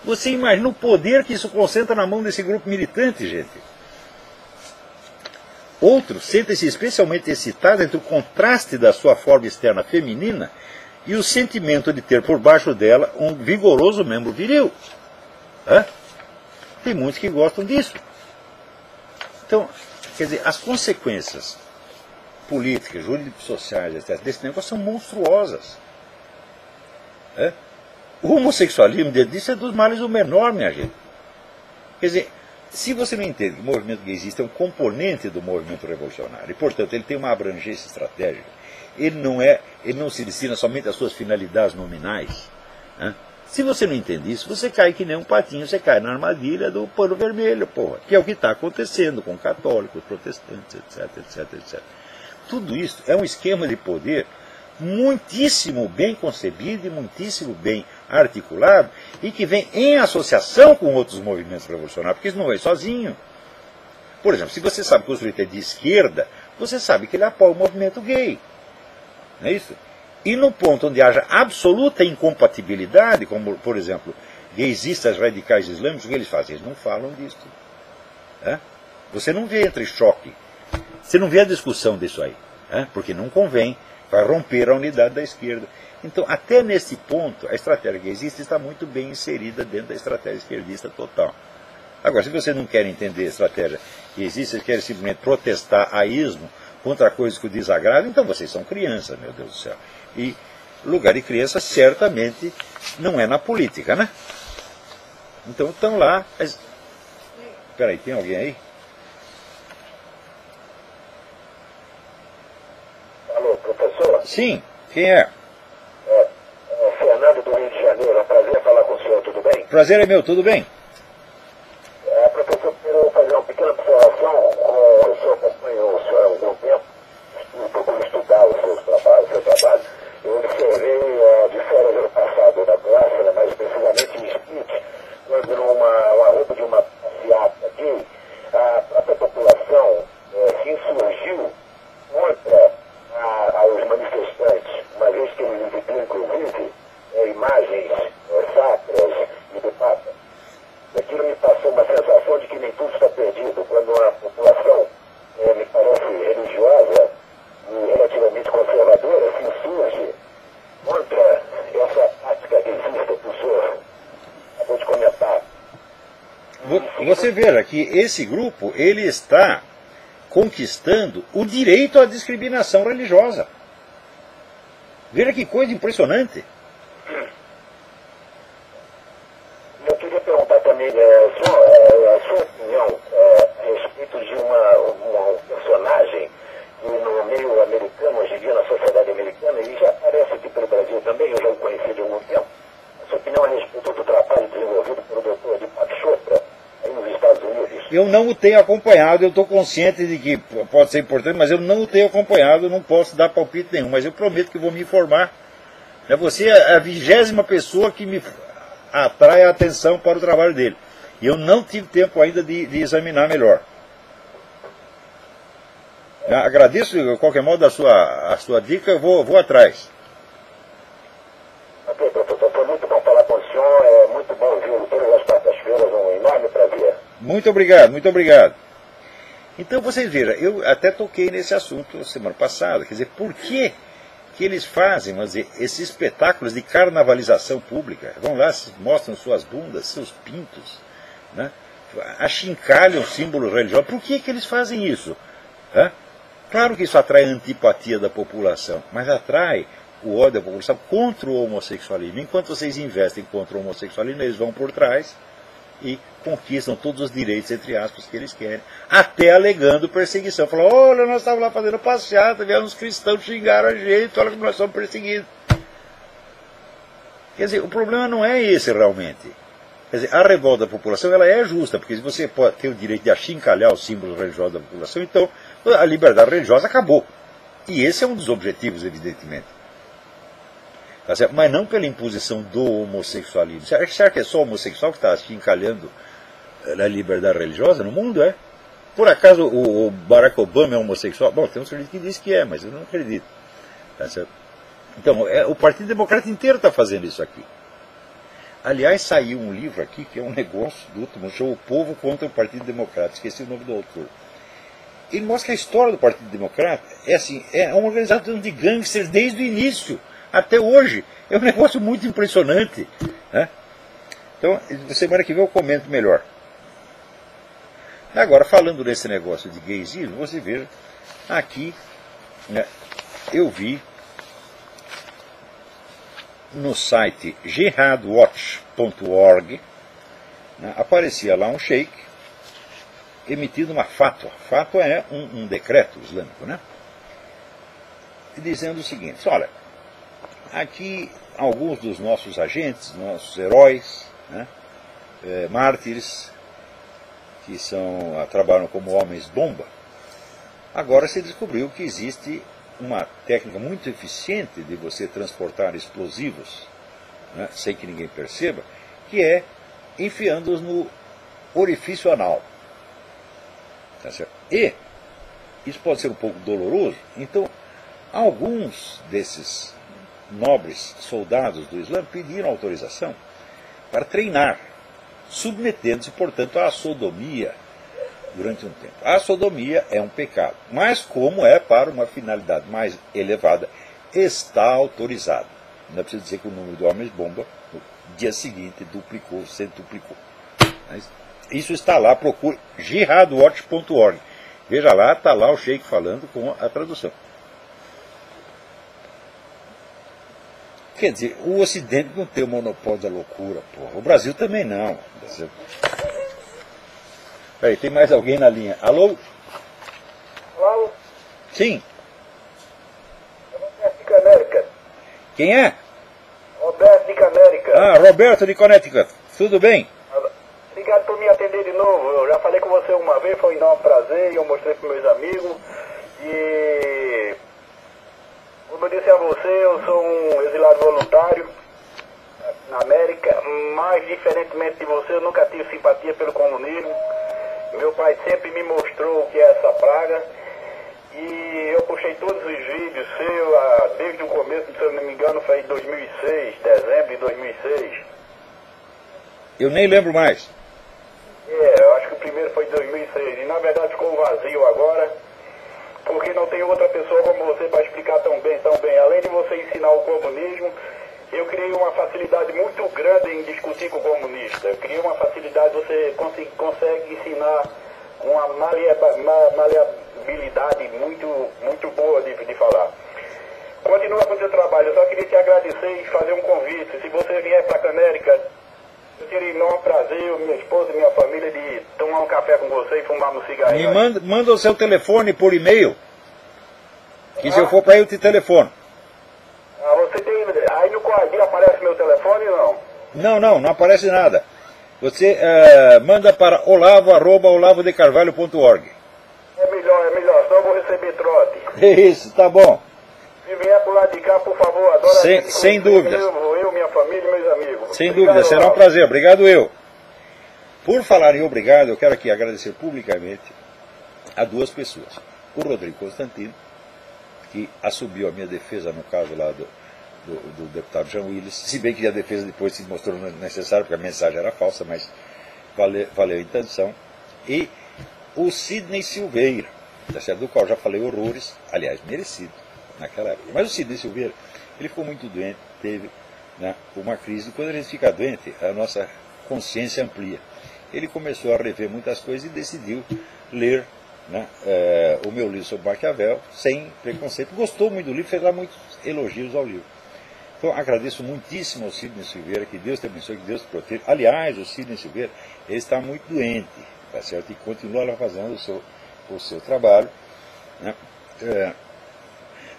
Você imagina o poder que isso concentra na mão desse grupo militante, gente. Outros sentem-se especialmente excitados entre o contraste da sua forma externa feminina e o sentimento de ter por baixo dela um vigoroso membro viril. Tem muitos que gostam disso. Então, quer dizer, as consequências políticas, jurídicas, sociais, etc., desse negócio são monstruosas. O homossexualismo, dentro disso, é dos males o menor, minha gente. Quer dizer, se você não entende que o movimento gaysista é um componente do movimento revolucionário, e, portanto, ele tem uma abrangência estratégica, ele não se destina somente às suas finalidades nominais. Se você não entende isso, você cai que nem um patinho, você cai na armadilha do pano vermelho, porra, que é o que está acontecendo com católicos, protestantes, etc, etc, etc. Tudo isso é um esquema de poder muitíssimo bem concebido e muitíssimo bem articulado e que vem em associação com outros movimentos revolucionários, porque isso não vem sozinho. Por exemplo, se você sabe que o sujeito é de esquerda, você sabe que ele apoia o movimento gay. Não é isso? E no ponto onde haja absoluta incompatibilidade, como, por exemplo, gaysistas radicais islâmicos, o que eles fazem? Eles não falam disso. É? Você não vê entre choque. Você não vê a discussão disso aí. É? Porque não convém. Vai romper a unidade da esquerda. Então, até nesse ponto, a estratégia gaysista está muito bem inserida dentro da estratégia esquerdista total. Agora, se você não quer entender a estratégia gaysista, você quer simplesmente protestar a ismo contra coisas que o desagradam, então vocês são crianças, meu Deus do céu. E lugar de criança certamente não é na política, né? Então estão lá. Espera aí, tem alguém aí? Alô, professor? Sim, quem é? Fernando do Rio de Janeiro. É um prazer falar com o senhor, tudo bem? Prazer é meu, tudo bem? Professor, quero fazer uma pequena observação. O senhor acompanhou o senhor há algum tempo, procuro estudar os seus trabalhos, seu trabalho. Eu observei de férias ano passado na Croácia, mais precisamente em Split, quando numa roupa de uma passeata gay, a própria população se insurgiu contra aos manifestantes, uma vez que eles exibiam, inclusive, imagens sacras e do Papa. Aquilo me passou uma sensação de que nem tudo está perdido, quando a população, me parece religiosa e relativamente conservadora, se insurge contra essa prática que existe que o senhor acabou de comentar. Você veja que esse grupo, ele está conquistando o direito à discriminação religiosa. Veja que coisa impressionante. Eu queria perguntar também, a sua opinião a respeito de um personagem que no meio americano, hoje em dia, na sociedade americana, e já aparece aqui pelo Brasil também, eu já o conheci de algum tempo. A sua opinião a respeito do trabalho desenvolvido pelo Dr. Deepak Chopra, aí nos Estados Unidos? Eu não o tenho acompanhado, eu estou consciente de que pode ser importante, mas eu não o tenho acompanhado, eu não posso dar palpite nenhum, mas eu prometo que vou me informar. Você é a 20ª pessoa que me atrai a atenção para o trabalho dele. E eu não tive tempo ainda de examinar melhor. Agradeço, de qualquer modo, a sua dica, eu vou atrás. Ok, professor, foi muito bom falar com o senhor, é muito bom vê-lo todas as quartas-feiras, um enorme prazer. Muito obrigado, muito obrigado. Então, vocês vejam, eu até toquei nesse assunto semana passada, quer dizer, por que eles fazem, vamos dizer, esses espetáculos de carnavalização pública? Vão lá, mostram suas bundas, seus pintos, né? Achincalham símbolos religiosos. Por que eles fazem isso? Claro que isso atrai a antipatia da população, mas atrai o ódio da população contra o homossexualismo. Enquanto vocês investem contra o homossexualismo, eles vão por trás e conquistam todos os direitos, entre aspas, que eles querem, até alegando perseguição. Falam, olha, nós estávamos lá fazendo passeata, vieram os cristãos, xingaram a gente, olha como nós somos perseguidos. Quer dizer, o problema não é esse realmente. Quer dizer, a revolta da população ela é justa, porque se você pode ter o direito de achincalhar os símbolos religiosos da população, então a liberdade religiosa acabou. E esse é um dos objetivos, evidentemente. Tá certo? Mas não pela imposição do homossexualismo. Será que é só o homossexual que está achincalhando a liberdade religiosa no mundo? É? Por acaso o Barack Obama é homossexual? Bom, tem um sujeito que diz que é, mas eu não acredito. Tá certo? Então, o Partido Democrata inteiro está fazendo isso aqui. Aliás, saiu um livro aqui que é um negócio do último show, O Povo contra o Partido Democrata. Esqueci o nome do autor. Ele mostra que a história do Partido Democrata é assim, é uma organização de gangsters desde o início até hoje. É um negócio muito impressionante. Né? Então, semana que vem eu comento melhor. Agora, falando desse negócio de gaysismo, você veja, aqui, né, eu vi no site jihadwatch.org, né, aparecia lá um sheik emitindo uma fatwa. Fatwa é um decreto islâmico, né? Dizendo o seguinte, olha, aqui alguns dos nossos agentes, nossos heróis, né, mártires, que trabalham como homens-bomba, agora se descobriu que existe uma técnica muito eficiente de você transportar explosivos, né, sem que ninguém perceba, que é enfiando-os no orifício anal. Tá certo? E isso pode ser um pouco doloroso, então alguns desses nobres soldados do Islã pediram autorização para treinar, submetendo-se, portanto, à sodomia durante um tempo. A sodomia é um pecado, mas como é para uma finalidade mais elevada, está autorizado. Não é preciso dizer que o número de homens-bomba no dia seguinte duplicou, centuplicou. Mas isso está lá, procure jihadwatch.org. Veja lá, está lá o Sheik falando com a tradução. Quer dizer, o Ocidente não tem o monopólio da loucura, porra. O Brasil também não. Peraí, tem mais alguém na linha. Alô? Alô? Sim. Roberto de Canérica. Quem é? Roberto de Canérica. Ah, Roberto de Connecticut. Tudo bem? Obrigado por me atender de novo. Eu já falei com você uma vez, foi um enorme prazer, e eu mostrei para meus amigos. E como eu disse a você, eu sou um exilado voluntário na América, mas diferentemente de você, eu nunca tive simpatia pelo comunismo. Meu pai sempre me mostrou o que é essa praga. E eu puxei todos os vídeos seus, desde o começo, se eu não me engano, foi em 2006, dezembro de 2006. Eu nem lembro mais. Eu acho que o primeiro foi em 2006. E na verdade ficou vazio agora, porque não tem outra pessoa como você para explicar tão bem, tão bem. Além de você ensinar o comunismo, eu criei uma facilidade muito grande em discutir com o comunista. Eu criei uma facilidade, você consegue ensinar uma maleabilidade muito boa de falar. Continua com o seu trabalho, eu só queria te agradecer e fazer um convite. Se você vier para a Canérica, eu teria enorme prazer, eu, minha esposa e minha família, de tomar um café com você e fumar um cigarrinho. Manda o seu telefone por e-mail, que se eu for para aí eu te telefono. Você tem. Aí no quadrinho aparece meu telefone ou não? Não aparece nada. Você manda para olavo@olavodecarvalho.org. É melhor, só vou receber trote. É isso, tá bom. Se vier por lá de cá, por favor, adoro sem dúvidas. Eu, minha família e meus amigos. Sem dúvida, será um prazer. Obrigado eu. Por falar em obrigado, eu quero aqui agradecer publicamente a duas pessoas. O Rodrigo Constantino, que assumiu a minha defesa no caso lá do deputado Jean Willis, se bem que a defesa depois se mostrou necessária, porque a mensagem era falsa, mas valeu a intenção. E o Sidney Silveira, tá certo? Do qual já falei horrores, aliás, merecido naquela época. Mas o Sidney Silveira, ele ficou muito doente, teve, né, uma crise. E quando a gente fica doente, a nossa consciência amplia. Ele começou a rever muitas coisas e decidiu ler, né, o meu livro sobre Maquiavel, sem preconceito. Gostou muito do livro, fez lá muitos elogios ao livro. Então, agradeço muitíssimo ao Sidney Silveira, que Deus te abençoe, que Deus te proteja. Aliás, o Sidney Silveira, ele está muito doente, tá certo? E continua lá fazendo o seu trabalho, né?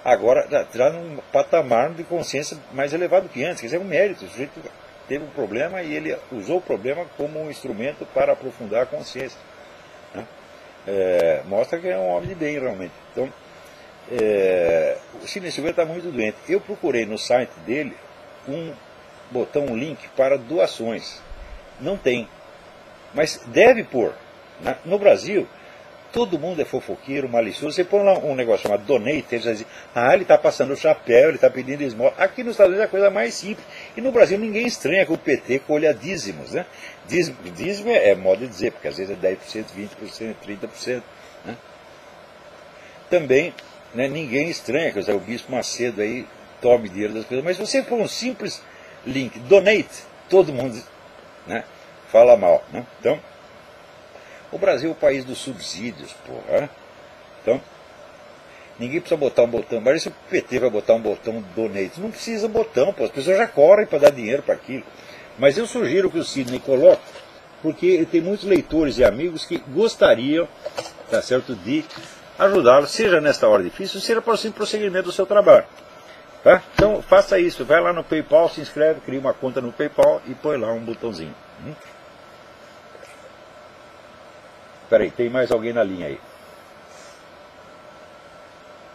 Agora, já num patamar de consciência mais elevado que antes, quer dizer, é um mérito. O sujeito teve um problema e ele usou o problema como um instrumento para aprofundar a consciência, né? Mostra que é um homem de bem, realmente. Então, o Sidney Silveira está muito doente. Eu procurei no site dele um link para doações. Não tem. Mas deve pôr. Né? No Brasil, todo mundo é fofoqueiro, malicioso. Você põe lá um negócio chamado donate, eles dizem, ele está passando o chapéu, ele está pedindo esmola. Aqui nos Estados Unidos é a coisa mais simples. E no Brasil ninguém estranha que o PT colha dízimos. Né? Dízimo é modo de dizer, porque às vezes é 10%, 20%, 30%. Né? Também, né, ninguém estranha que o Bispo Macedo aí tome dinheiro das pessoas. Mas se você for um simples link, donate, todo mundo, né, fala mal. Né? Então, o Brasil é o país dos subsídios, porra. Então, ninguém precisa botar um botão. Mas se o PT vai botar um botão donate, não precisa botão, pô. As pessoas já correm para dar dinheiro para aquilo. Mas eu sugiro que o Sidney coloque, porque ele tem muitos leitores e amigos que gostariam, tá certo, de ajudá-lo, seja nesta hora difícil, seja para o simples prosseguimento do seu trabalho. Tá? Então faça isso, vai lá no PayPal, se inscreve, cria uma conta no PayPal e põe lá um botãozinho. Espera aí, tem mais alguém na linha aí?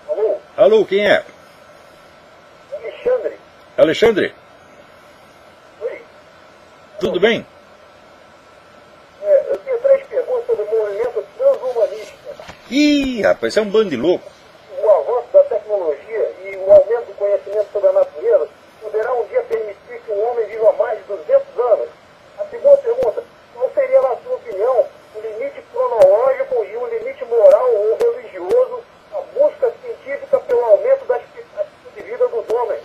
Alô? Alô, quem é? Alexandre. Alexandre? Oi. Tudo bem? Eu tenho 3 perguntas sobre o movimento transhumanista. Ih, rapaz, isso é um bando de louco. O avanço da tecnologia e o aumento do conhecimento sobre a natureza poderá um dia permitir que um homem viva mais de 200 anos? A segunda pergunta, qual seria, na sua opinião, o limite cronológico e o limite moral ou religioso, a busca científica pelo aumento da expectativa de vida dos homens?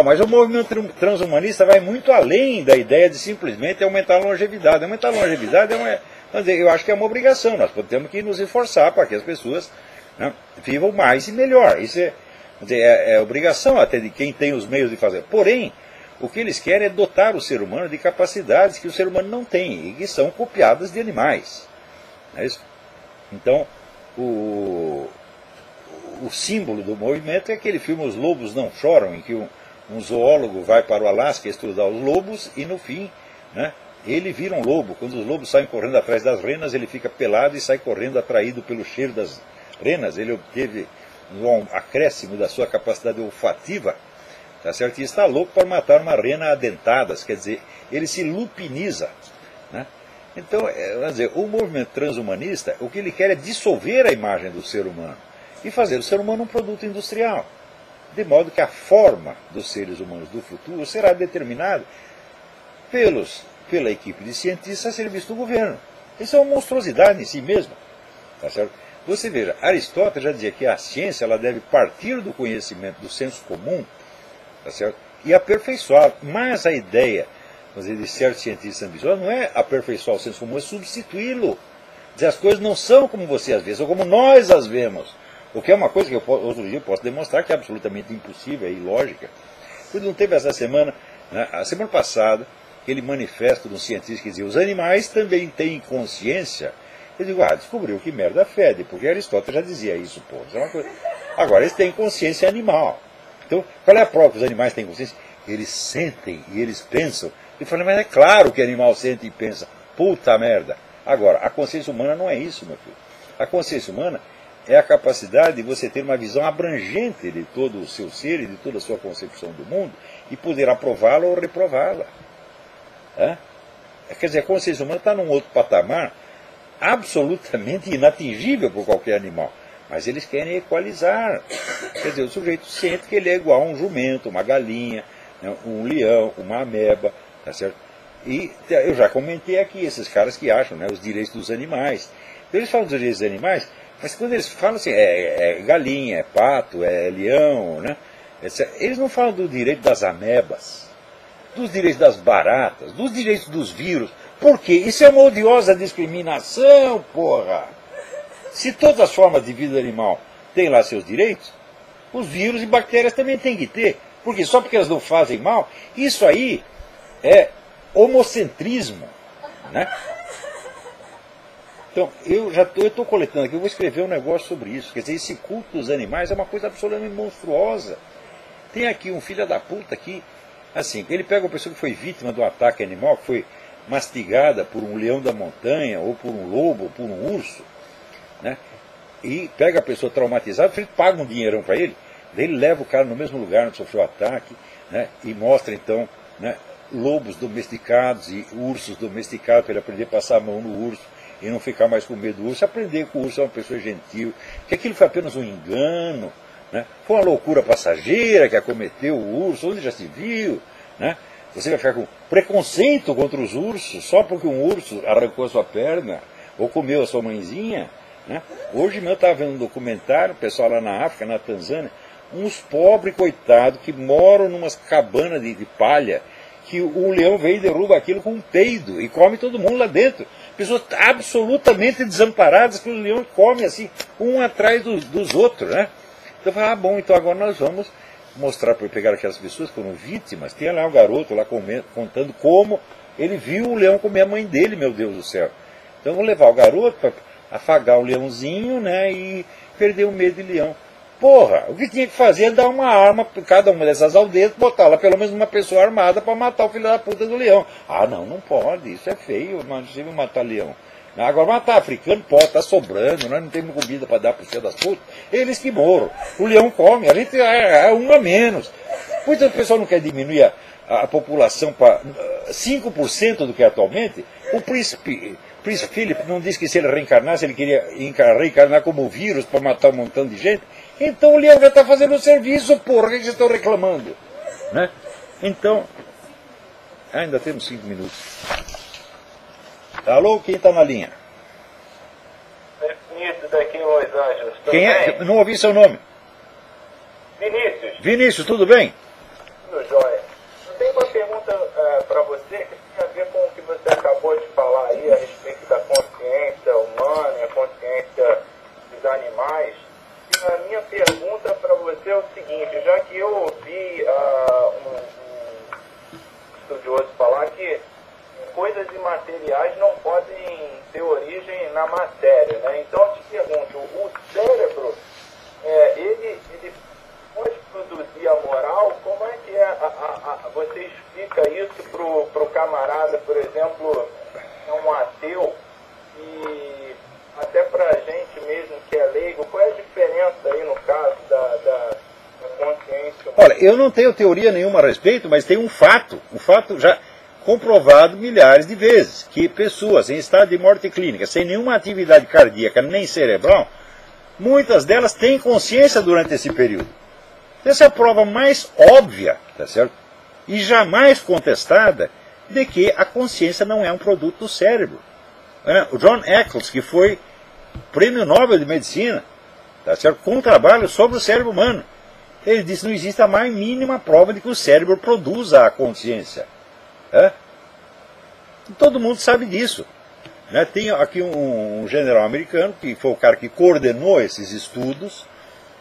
Mas o movimento transhumanista vai muito além da ideia de simplesmente aumentar a longevidade. Aumentar a longevidade eu acho que é uma obrigação. Nós temos que nos esforçar para que as pessoas, né, vivam mais e melhor. Isso é obrigação até de quem tem os meios de fazer. Porém, o que eles querem é dotar o ser humano de capacidades que o ser humano não tem e que são copiadas de animais. Não é isso? Então, o símbolo do movimento é aquele filme Os Lobos Não Choram, em que um zoólogo vai para o Alasca estudar os lobos e, no fim, né, ele vira um lobo. Quando os lobos saem correndo atrás das renas, ele fica pelado e sai correndo atraído pelo cheiro das renas. Ele obteve um acréscimo da sua capacidade olfativa, tá certo? E está louco para matar uma rena a dentadas, quer dizer, ele se lupiniza, né? Então, vamos dizer, o movimento transhumanista, o que ele quer é dissolver a imagem do ser humano e fazer o ser humano um produto industrial, de modo que a forma dos seres humanos do futuro será determinada pela equipe de cientistas a serviço do governo. Isso é uma monstruosidade em si mesma, tá certo? Você veja, Aristóteles já dizia que a ciência ela deve partir do conhecimento do senso comum, tá certo? E aperfeiçoar. Mas a ideia, vamos dizer, de certos cientistas ambiciosos não é aperfeiçoar o senso comum, é substituí-lo. Dizer, as coisas não são como você as vê, são como nós as vemos. O que é uma coisa que outro dia eu posso demonstrar que é absolutamente impossível e ilógica. Quando não teve essa semana, né, a semana passada, aquele manifesto de um cientista que dizia os animais também têm consciência. Eu digo, descobriu que merda fede, porque Aristóteles já dizia isso, pô. Isso é uma coisa. Agora, eles têm consciência animal. Então, qual é a prova que os animais têm consciência? Eles sentem e eles pensam. Eu falei, mas é claro que animal sente e pensa. Puta merda. Agora, a consciência humana não é isso, meu filho. A consciência humana é a capacidade de você ter uma visão abrangente de todo o seu ser e de toda a sua concepção do mundo e poder aprová-la ou reprová-la. Quer dizer, a consciência humana está num outro patamar absolutamente inatingível por qualquer animal. Mas eles querem equalizar. Quer dizer, o sujeito sente que ele é igual a um jumento, uma galinha, né, um leão, uma ameba, tá certo? E eu já comentei aqui, esses caras que acham, né, os direitos dos animais. Então, eles falam dos direitos dos animais, mas quando eles falam assim, é galinha, é pato, é leão, né, eles não falam do direito das amebas, dos direitos das baratas, dos direitos dos vírus. Por quê? Isso é uma odiosa discriminação, porra! Se todas as formas de vida animal têm lá seus direitos, os vírus e bactérias também têm que ter. Porque só porque elas não fazem mal, isso aí é homocentrismo, né? Então, eu estou coletando aqui, eu vou escrever um negócio sobre isso. Quer dizer, esse culto dos animais é uma coisa absolutamente monstruosa. Tem aqui um filho da puta aqui, assim, ele pega uma pessoa que foi vítima de um ataque animal, que foi mastigada por um leão da montanha, ou por um lobo, ou por um urso, né? E pega a pessoa traumatizada, ele paga um dinheirão para ele, daí ele leva o cara no mesmo lugar onde sofreu o ataque, né? E mostra então, né, lobos domesticados e ursos domesticados para ele aprender a passar a mão no urso e não ficar mais com medo do urso, aprender que o urso é uma pessoa gentil, que aquilo foi apenas um engano, né? Foi uma loucura passageira que acometeu o urso, onde já se viu, né? Você vai ficar com preconceito contra os ursos só porque um urso arrancou a sua perna ou comeu a sua mãezinha, né? Hoje mesmo eu estava vendo um documentário, o pessoal lá na África, na Tanzânia, uns pobres coitados que moram numas cabanas de palha, que o leão vem e derruba aquilo com um peido e come todo mundo lá dentro. Pessoas absolutamente desamparadas que o leão come assim, um atrás dos outros, né? Então eu falei, bom, então agora nós vamos mostrar para pegar aquelas pessoas que foram vítimas. Tem lá um garoto lá contando como ele viu o leão comer a mãe dele, meu Deus do céu. Então eu vou levar o garoto para afagar o leãozinho, né, e perder o medo de leão. Porra, o que tinha que fazer é dar uma arma para cada uma dessas aldeias, botar lá pelo menos uma pessoa armada para matar o filho da puta do leão. Não pode, isso é feio, imagina matar leão. Agora, matar africano pode, está sobrando, nós não temos comida para dar para os filhos das putas, eles que moram. O leão come, a gente é um a menos. Pois o pessoal não quer diminuir a população para 5% do que é atualmente. O príncipe Philip não disse que se ele reencarnasse, ele queria reencarnar como vírus para matar um montão de gente. Então o leão já está fazendo o serviço, porra, o que vocês estão reclamando? Né? Então, ainda temos 5 minutos. Alô, quem está na linha? É Vinícius daqui em Los Angeles. Quem é? Não ouvi seu nome. Vinícius. Vinícius, tudo bem? Tudo jóia. Eu tenho uma pergunta para você que tem a ver com o que você acabou de falar aí a respeito da consciência humana e a consciência dos animais. E a minha pergunta para você é o seguinte, já que eu ouvi um estudioso falar que coisas imateriais não podem ter origem na matéria, né? Então eu te pergunto, o cérebro, ele pode produzir a moral? Como é que você explica isso pro camarada, por exemplo, é um ateu, e até pra gente mesmo que é leigo, qual é a diferença aí no caso da consciência? Olha, eu não tenho teoria nenhuma a respeito, mas tem um fato já comprovado milhares de vezes, que pessoas em estado de morte clínica, sem nenhuma atividade cardíaca nem cerebral, muitas delas têm consciência durante esse período. Essa é a prova mais óbvia, tá certo? E jamais contestada de que a consciência não é um produto do cérebro. O John Eccles, que foi prêmio Nobel de Medicina, tá certo? Com um trabalho sobre o cérebro humano, ele disse que não existe a mais mínima prova de que o cérebro produza a consciência. Todo mundo sabe disso. Tem aqui um general americano, que foi o cara que coordenou esses estudos,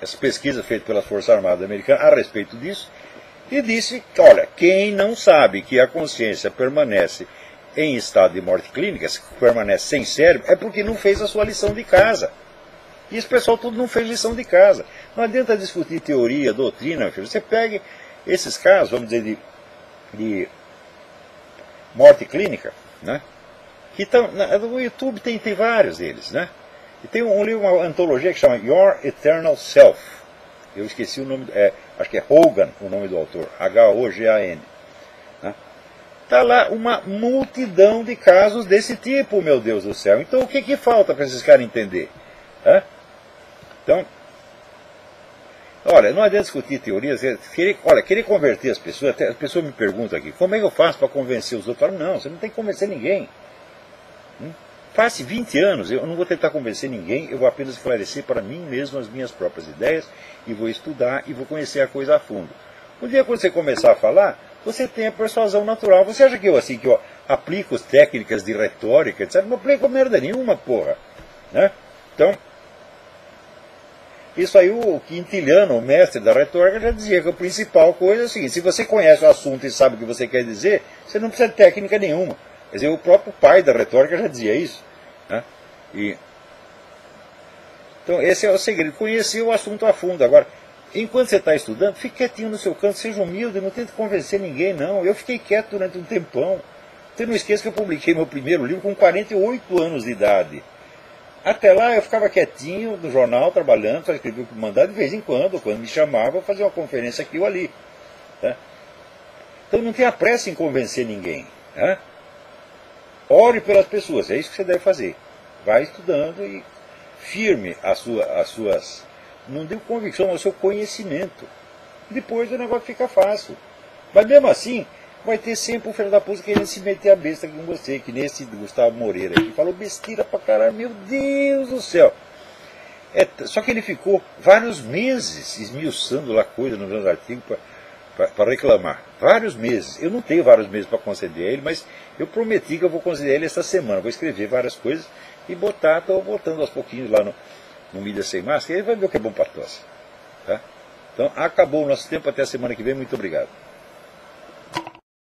essa pesquisa feita pela Força Armada Americana a respeito disso, e disse que, olha, quem não sabe que a consciência permanece em estado de morte clínica, permanece sem cérebro, é porque não fez a sua lição de casa. E esse pessoal tudo não fez lição de casa. Não adianta discutir teoria, doutrina, filho. Você pega esses casos, vamos dizer, de morte clínica, né? Que estão no YouTube, tem vários deles, né? E tem um livro, uma antologia que chama Your Eternal Self. Eu esqueci o nome, acho que é Hogan o nome do autor, Hogan. Está lá uma multidão de casos desse tipo, meu Deus do céu. Então o que falta para esses caras entender? Então, olha, não adianta discutir teorias, querer converter as pessoas, até as pessoas me perguntam aqui, como é que eu faço para convencer os outros? Não, você não tem que convencer ninguém. Passe 20 anos, eu não vou tentar convencer ninguém, eu vou apenas esclarecer para mim mesmo as minhas próprias ideias, e vou estudar e vou conhecer a coisa a fundo. Um dia, quando você começar a falar, você tem a persuasão natural. Você acha que eu aplico as técnicas de retórica, etc? Não aplico merda nenhuma, porra. Né? Então, isso aí o Quintiliano, o mestre da retórica, já dizia que a principal coisa é o seguinte: se você conhece o assunto e sabe o que você quer dizer, você não precisa de técnica nenhuma. Quer dizer, o próprio pai da retórica já dizia isso. Né? Então, esse é o segredo, conhecer o assunto a fundo. Agora, enquanto você está estudando, fique quietinho no seu canto, seja humilde, não tente convencer ninguém, não. Eu fiquei quieto durante um tempão. Você não esqueça que eu publiquei meu primeiro livro com 48 anos de idade. Até lá eu ficava quietinho no jornal, trabalhando, só escrevia o que mandava, de vez em quando me chamava, eu fazia uma conferência aqui ou ali. Tá? Então não tenha pressa em convencer ninguém. Tá? Ore pelas pessoas, é isso que você deve fazer. Vai estudando e firme as suas... Não deu convicção, mas o seu conhecimento. Depois o negócio fica fácil. Mas mesmo assim, vai ter sempre um filho da puta querendo se meter a besta com você, que nem esse Gustavo Moreira, que falou besteira pra caralho, meu Deus do céu. Só que ele ficou vários meses esmiuçando lá coisa nos meus artigos para reclamar. Vários meses. Eu não tenho vários meses para conceder a ele, mas eu prometi que eu vou conceder a ele essa semana. Vou escrever várias coisas e estou botando aos pouquinhos lá no Mídia Sem Máscara, e ele vai ver o que é bom para tosse. Tá? Então, acabou o nosso tempo, até a semana que vem, muito obrigado.